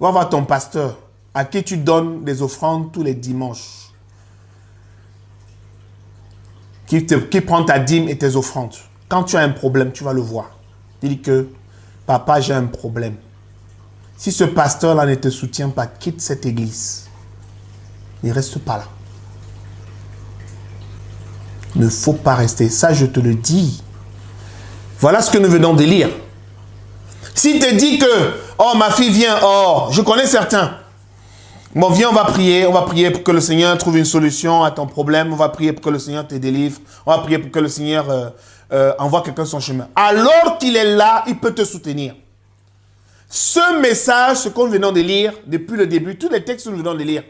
Va voir ton pasteur à qui tu donnes des offrandes tous les dimanches. Qui prend ta dîme et tes offrandes. Quand tu as un problème, tu vas le voir. Il dit que, papa, j'ai un problème. Si ce pasteur-là ne te soutient pas, quitte cette église. Ne reste pas là. Il ne faut pas rester. Ça, je te le dis. Voilà ce que nous venons de lire. S'il te dit que, oh, ma fille vient, oh, je connais certains. Bon, viens, on va prier pour que le Seigneur trouve une solution à ton problème. On va prier pour que le Seigneur te délivre. On va prier pour que le Seigneur envoie quelqu'un sur son chemin. Alors qu'il est là, il peut te soutenir. Ce message, ce qu'on venons de lire depuis le début, tous les textes que nous venons de lire,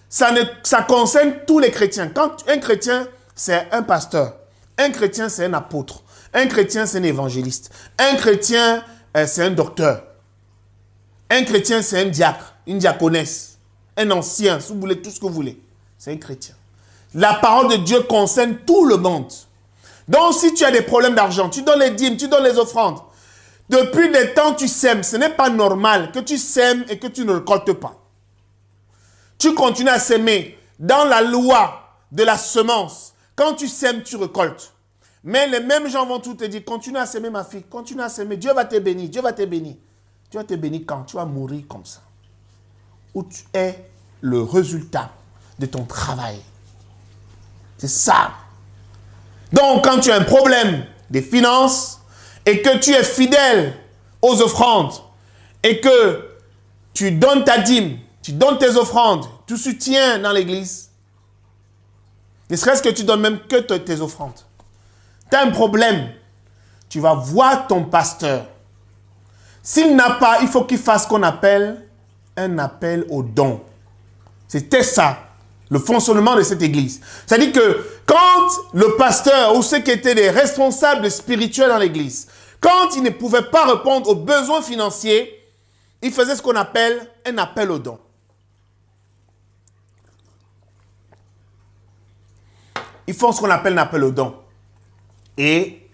Ça concerne tous les chrétiens. Quand un chrétien, c'est un pasteur. Un chrétien, c'est un apôtre. Un chrétien, c'est un évangéliste. Un chrétien, c'est un docteur. Un chrétien, c'est un diacre, une diaconesse, un ancien, si vous voulez, tout ce que vous voulez. C'est un chrétien. La parole de Dieu concerne tout le monde. Donc, si tu as des problèmes d'argent, tu donnes les dîmes, tu donnes les offrandes. Depuis des temps, tu sèmes. Ce n'est pas normal que tu sèmes et que tu ne récoltes pas. Tu continues à s'aimer dans la loi de la semence. Quand tu sèmes, tu récoltes. Mais les mêmes gens vont tout te dire, continue à s'aimer ma fille, continue à s'aimer, Dieu va te bénir, Dieu va te bénir. Tu vas te bénir quand? Tu vas mourir comme ça. Où tu es le résultat de ton travail. C'est ça. Donc, quand tu as un problème des finances et que tu es fidèle aux offrandes et que tu donnes ta dîme, tu donnes tes offrandes, tu soutiens dans l'église, ne serait-ce que tu donnes même que tes offrandes. Tu as un problème, tu vas voir ton pasteur. S'il n'a pas, il faut qu'il fasse ce qu'on appelle un appel au don. C'était ça, le fonctionnement de cette église. C'est-à-dire que quand le pasteur ou ceux qui étaient des responsables spirituels dans l'église, quand ils ne pouvaient pas répondre aux besoins financiers, ils faisaient ce qu'on appelle un appel au don. Ils font ce qu'on appelle un appel au don. Et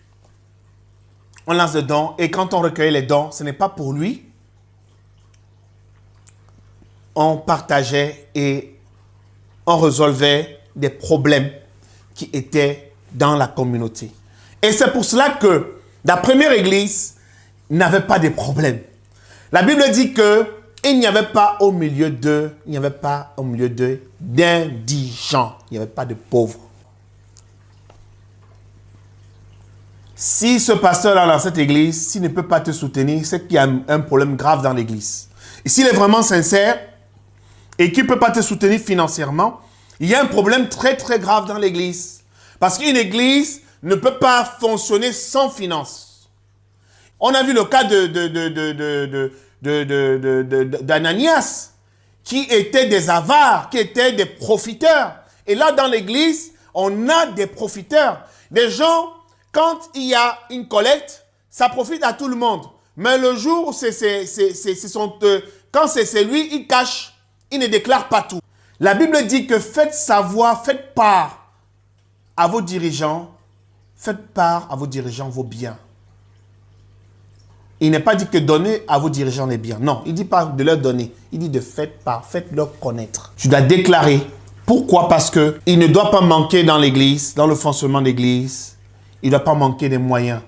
on lance des dons. Et quand on recueille les dons, ce n'est pas pour lui. On partageait et on résolvait des problèmes qui étaient dans la communauté. Et c'est pour cela que la première église n'avait pas de problèmes. La Bible dit que il n'y avait pas au milieu d'eux, d'indigents. Il n'y avait pas de pauvres. Si ce pasteur-là dans cette église, s'il ne peut pas te soutenir, c'est qu'il y a un problème grave dans l'église. Et s'il est vraiment sincère et qu'il ne peut pas te soutenir financièrement, il y a un problème très très grave dans l'église. Parce qu'une église ne peut pas fonctionner sans finances. On a vu le cas d'Ananias, qui étaient des avares, qui étaient des profiteurs. Et là, dans l'église, on a des profiteurs. Des gens, quand il y a une collecte, ça profite à tout le monde. Mais le jour où quand c'est lui, il cache, il ne déclare pas tout. La Bible dit que faites savoir, faites part à vos dirigeants vos biens. Il n'est pas dit que donner à vos dirigeants les biens. Non, il ne dit pas de leur donner. Il dit de faites part, faites-leur connaître. Tu dois déclarer. Pourquoi? Parce qu'il ne doit pas manquer dans l'église, dans le fonctionnement de l'église. Il ne doit pas manquer des moyens.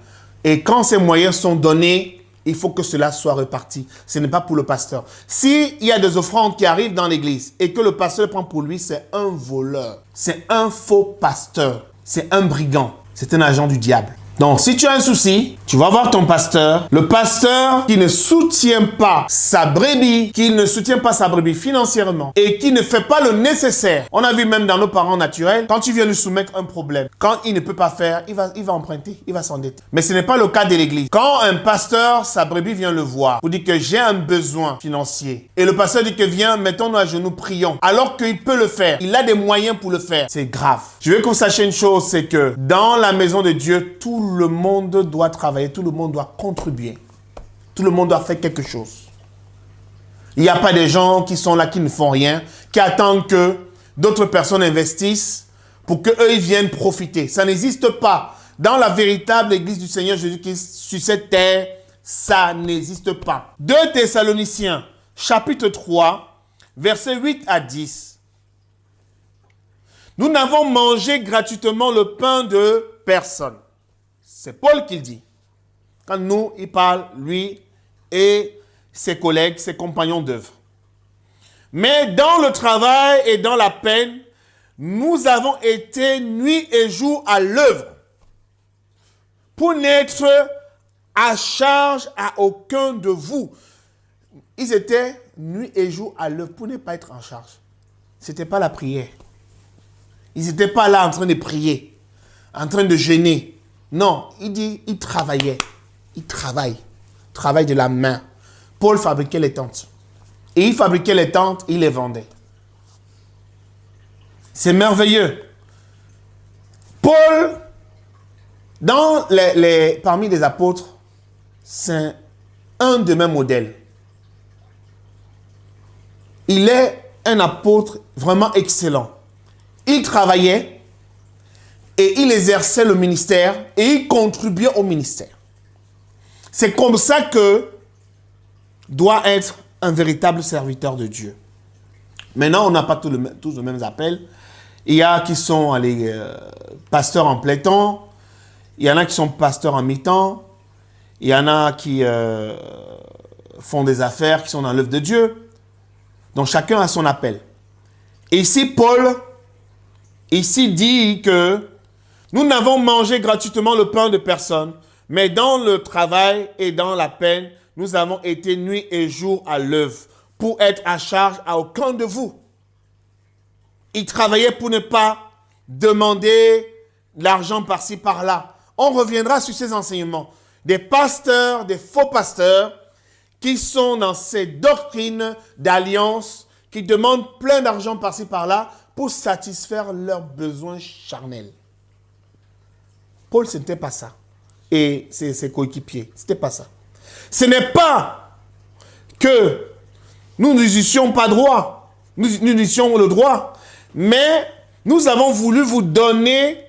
Et quand ces moyens sont donnés, il faut que cela soit reparti. Ce n'est pas pour le pasteur. S'il y a des offrandes qui arrivent dans l'église et que le pasteur prend pour lui, c'est un voleur. C'est un faux pasteur. C'est un brigand. C'est un agent du diable. Donc, si tu as un souci, tu vas voir ton pasteur. Le pasteur qui ne soutient pas sa brebis, financièrement et qui ne fait pas le nécessaire. On a vu même dans nos parents naturels, quand tu viens lui soumettre un problème, quand il ne peut pas faire, il va emprunter, il va s'endetter. Mais ce n'est pas le cas de l'église. Quand un pasteur, sa brebis vient le voir pour dire que j'ai un besoin financier et le pasteur dit que viens, mettons-nous à genoux, prions. Alors qu'il peut le faire, il a des moyens pour le faire. C'est grave. Je veux que vous sachiez une chose, c'est que dans la maison de Dieu, tout le monde doit travailler, tout le monde doit contribuer. Tout le monde doit faire quelque chose. Il n'y a pas des gens qui sont là, qui ne font rien, qui attendent que d'autres personnes investissent pour qu'eux, ils viennent profiter. Ça n'existe pas. Dans la véritable église du Seigneur Jésus-Christ, sur cette terre, ça n'existe pas. 2 Thessaloniciens, chapitre 3, versets 8 à 10. Nous n'avons mangé gratuitement le pain de personne. C'est Paul qui le dit. Quand nous, il parle, lui et ses collègues, ses compagnons d'œuvre. Mais dans le travail et dans la peine, nous avons été nuit et jour à l'œuvre pour n'être à charge à aucun de vous. Ils étaient nuit et jour à l'œuvre pour ne pas être en charge. Ce n'était pas la prière. Ils n'étaient pas là en train de prier, en train de jeûner. Non, il dit, il travaillait. Il travaille de la main. Paul fabriquait les tentes. Et il fabriquait les tentes, il les vendait. C'est merveilleux. Paul, parmi les apôtres, c'est un de mes modèles. Il est un apôtre vraiment excellent. Il travaillait et il exerçait le ministère et il contribuait au ministère. C'est comme ça que doit être un véritable serviteur de Dieu. Maintenant, on n'a pas tous le même appel. Il y a qui sont pasteurs en plein temps. Il y en a qui sont pasteurs en mi-temps. Il y en a qui font des affaires, qui sont dans l'œuvre de Dieu. Donc, chacun a son appel. Et ici, Paul, dit que nous n'avons mangé gratuitement le pain de personne, mais dans le travail et dans la peine, nous avons été nuit et jour à l'œuvre pour être à charge à aucun de vous. Il travaillait pour ne pas demander l'argent par-ci, par-là. On reviendra sur ces enseignements. Des pasteurs, des faux pasteurs, qui sont dans ces doctrines d'alliance, qui demandent plein d'argent par-ci, par-là, pour satisfaire leurs besoins charnels. Paul, ce n'était pas ça. Et ses coéquipiers, ce n'était pas ça. Ce n'est pas que nous n'usions pas droit, nous usions le droit, mais nous avons voulu vous donner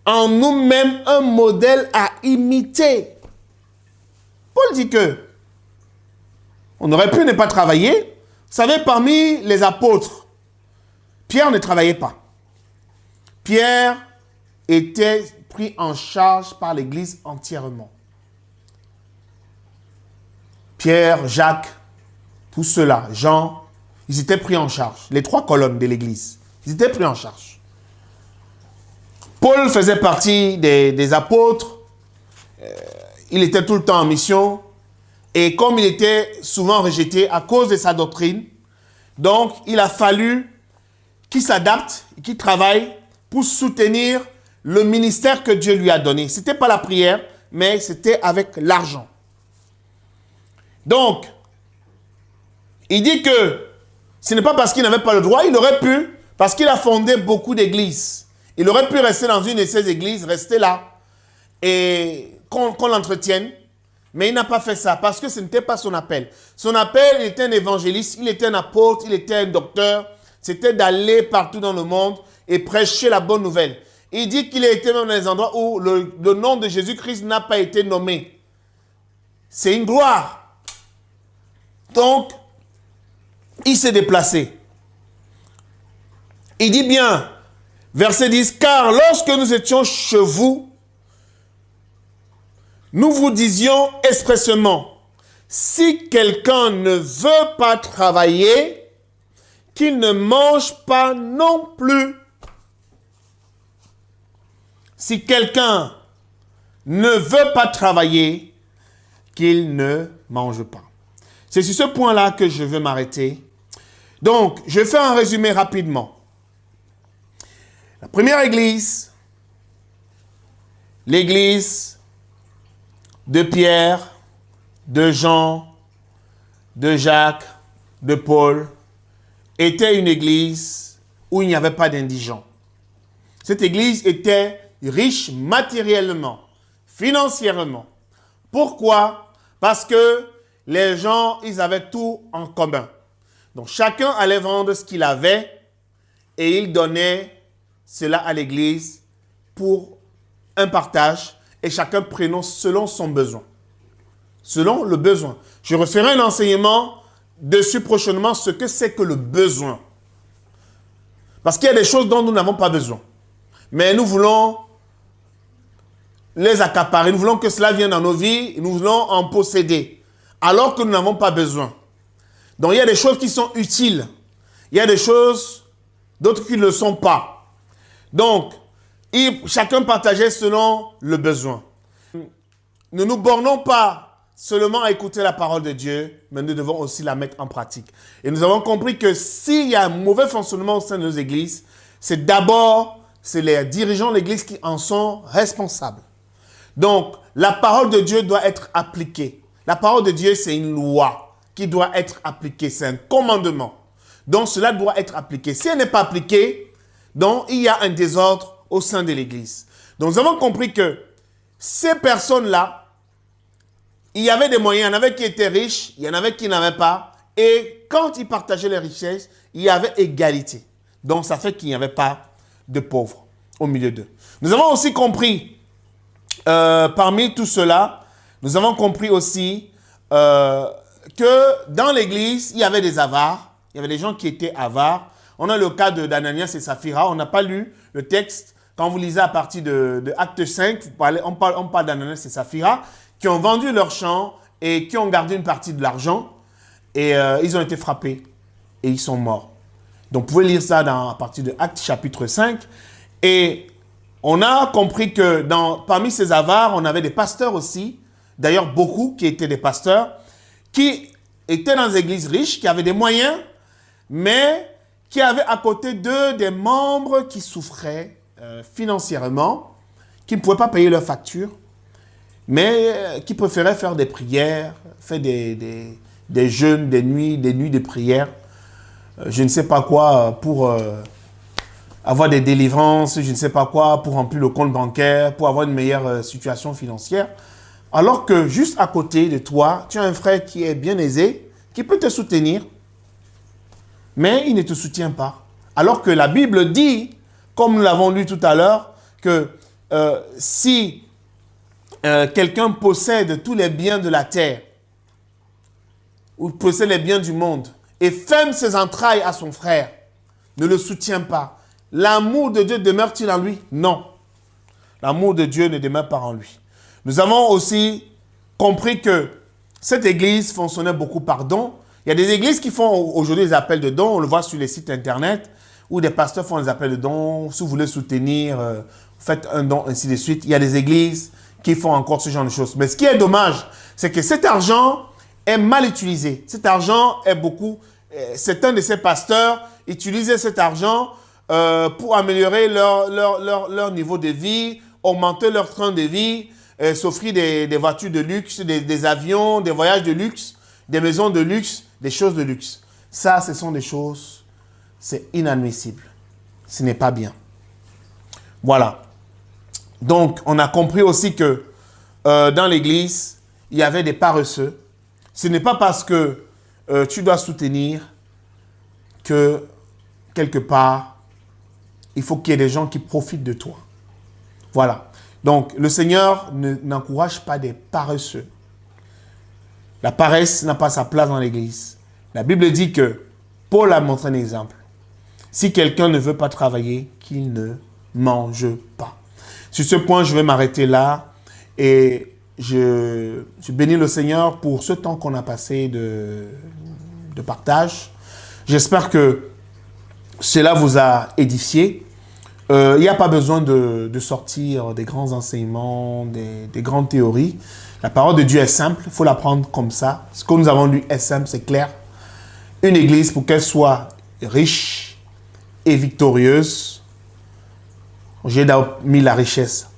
en nous-mêmes un modèle à imiter. Paul dit que on aurait pu ne pas travailler. Vous savez, parmi les apôtres, Pierre ne travaillait pas. Pierre était pris en charge par l'Église entièrement. Pierre, Jacques, tous ceux-là, Jean, ils étaient pris en charge. Les 3 colonnes de l'Église, ils étaient pris en charge. Paul faisait partie des apôtres. Il était tout le temps en mission. Et comme il était souvent rejeté à cause de sa doctrine, donc il a fallu qu'il s'adapte, qu'il travaille pour soutenir le ministère que Dieu lui a donné. Ce n'était pas la prière, mais c'était avec l'argent. Donc, il dit que ce n'est pas parce qu'il n'avait pas le droit, il aurait pu, parce qu'il a fondé beaucoup d'églises. Il aurait pu rester dans une de ces églises, rester là, et qu'on l'entretienne. Mais il n'a pas fait ça, parce que ce n'était pas son appel. Son appel, il était un évangéliste, il était un apôtre, il était un docteur. C'était d'aller partout dans le monde et prêcher la bonne nouvelle. Il dit qu'il a été même dans les endroits où le nom de Jésus-Christ n'a pas été nommé. C'est une gloire. Donc, il s'est déplacé. Il dit bien, verset 10, « Car lorsque nous étions chez vous, nous vous disions expressément, si quelqu'un ne veut pas travailler, qu'il ne mange pas non plus. » Si quelqu'un ne veut pas travailler, qu'il ne mange pas. C'est sur ce point-là que je veux m'arrêter. Donc, je vais faire un résumé rapidement. La première église, l'église de Pierre, de Jean, de Jacques, de Paul, était une église où il n'y avait pas d'indigents. Cette église était riche matériellement, financièrement. Pourquoi? Parce que les gens, ils avaient tout en commun. Donc, chacun allait vendre ce qu'il avait et il donnait cela à l'église pour un partage et chacun prenant selon son besoin. Selon le besoin. Je referai un enseignement dessus prochainement, ce que c'est que le besoin. Parce qu'il y a des choses dont nous n'avons pas besoin. Mais nous voulons les accaparer. Nous voulons que cela vienne dans nos vies. Nous voulons en posséder. Alors que nous n'avons pas besoin. Donc il y a des choses qui sont utiles. Il y a des choses, d'autres qui ne le sont pas. Donc, chacun partageait selon le besoin. Ne nous bornons pas seulement à écouter la parole de Dieu, mais nous devons aussi la mettre en pratique. Et nous avons compris que s'il y a un mauvais fonctionnement au sein de nos églises, c'est d'abord, c'est les dirigeants de l'église qui en sont responsables. Donc, la parole de Dieu doit être appliquée. La parole de Dieu, c'est une loi qui doit être appliquée. C'est un commandement. donc cela doit être appliqué. Si elle n'est pas appliquée, donc il y a un désordre au sein de l'Église. Donc nous avons compris que ces personnes-là, il y avait des moyens, il y en avait qui étaient riches, il y en avait qui n'avaient pas. Et quand ils partageaient les richesses, il y avait égalité. Donc ça fait qu'il n'y avait pas de pauvres au milieu d'eux. Nous avons aussi compris, parmi tout cela, nous avons compris aussi que dans l'église, il y avait des avares. Il y avait des gens qui étaient avares. On a le cas d'Ananias et Saphira. On n'a pas lu le texte. Quand vous lisez à partir de Acte 5, on parle d'Ananias et Saphira qui ont vendu leurs champs et qui ont gardé une partie de l'argent. Et ils ont été frappés et ils sont morts. Donc, vous pouvez lire ça à partir de Acte chapitre 5. Et on a compris que parmi ces avares, on avait des pasteurs aussi. D'ailleurs, beaucoup qui étaient des pasteurs, qui étaient dans des églises riches, qui avaient des moyens, mais qui avaient à côté d'eux des membres qui souffraient financièrement, qui ne pouvaient pas payer leurs factures, mais qui préféraient faire des prières, faire des jeûnes, des nuits de prière, je ne sais pas quoi, pour avoir des délivrances, je ne sais pas quoi, pour remplir le compte bancaire, pour avoir une meilleure situation financière. Alors que juste à côté de toi, tu as un frère qui est bien aisé, qui peut te soutenir, mais il ne te soutient pas. Alors que la Bible dit, comme nous l'avons lu tout à l'heure, que si quelqu'un possède tous les biens de la terre, ou possède les biens du monde, et ferme ses entrailles à son frère, ne le soutient pas, l'amour de Dieu demeure-t-il en lui? Non. L'amour de Dieu ne demeure pas en lui. Nous avons aussi compris que cette église fonctionnait beaucoup par dons. Il y a des églises qui font aujourd'hui des appels de dons. On le voit sur les sites internet où des pasteurs font des appels de dons. Si vous voulez soutenir, faites un don, ainsi de suite. Il y a des églises qui font encore ce genre de choses. Mais ce qui est dommage, c'est que cet argent est mal utilisé. Cet argent est beaucoup... Certains de ces pasteurs utilisaient cet argent pour améliorer leur niveau de vie, augmenter leur train de vie, s'offrir des voitures de luxe, des avions, des voyages de luxe, des maisons de luxe, des choses de luxe. Ça, ce sont des choses, c'est inadmissible. Ce n'est pas bien. Voilà. Donc, on a compris aussi que dans l'église, il y avait des paresseux. Ce n'est pas parce que tu dois soutenir que quelque part, il faut qu'il y ait des gens qui profitent de toi. Voilà. Donc, le Seigneur n'encourage pas des paresseux. La paresse n'a pas sa place dans l'église. La Bible dit que Paul a montré un exemple. Si quelqu'un ne veut pas travailler, qu'il ne mange pas. Sur ce point, je vais m'arrêter là et je bénis le Seigneur pour ce temps qu'on a passé de partage. J'espère que cela vous a édifié. Il n'y a pas besoin de sortir des grands enseignements, des grandes théories. La parole de Dieu est simple, il faut la prendre comme ça. Ce que nous avons lu est simple, c'est clair. Une église, pour qu'elle soit riche et victorieuse, j'ai mis la richesse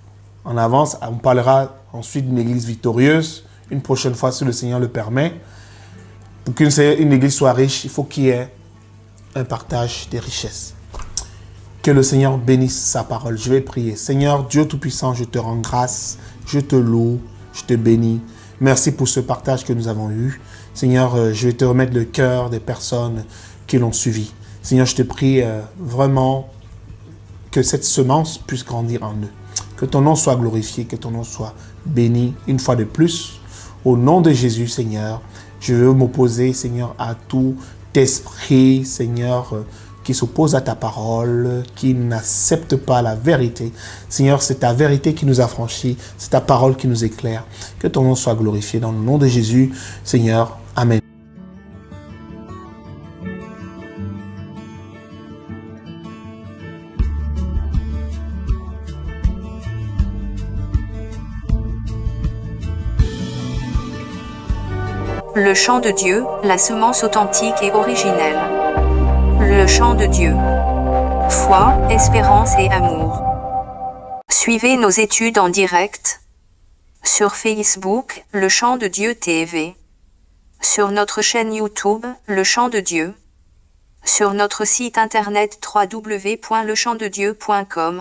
en avance. On parlera ensuite d'une église victorieuse, une prochaine fois si le Seigneur le permet. Pour qu'une église soit riche, il faut qu'il y ait un partage des richesses. Que le Seigneur bénisse sa parole. Je vais prier. Seigneur, Dieu Tout-Puissant, je te rends grâce, je te loue, je te bénis. Merci pour ce partage que nous avons eu. Seigneur, je vais te remettre le cœur des personnes qui l'ont suivi. Seigneur, je te prie vraiment que cette semence puisse grandir en eux. Que ton nom soit glorifié, que ton nom soit béni une fois de plus. Au nom de Jésus, Seigneur, je veux m'opposer, Seigneur, à tout esprit, Seigneur, qui s'oppose à ta parole, qui n'accepte pas la vérité. Seigneur, c'est ta vérité qui nous affranchit, c'est ta parole qui nous éclaire. Que ton nom soit glorifié dans le nom de Jésus, Seigneur. Amen. Le chant de Dieu, la semence authentique et originelle. Le chant de Dieu. Foi, espérance et amour. Suivez nos études en direct sur Facebook, Le Chant de Dieu TV. Sur notre chaîne YouTube, Le Chant de Dieu. sur notre site internet www.lechamdedieu.com.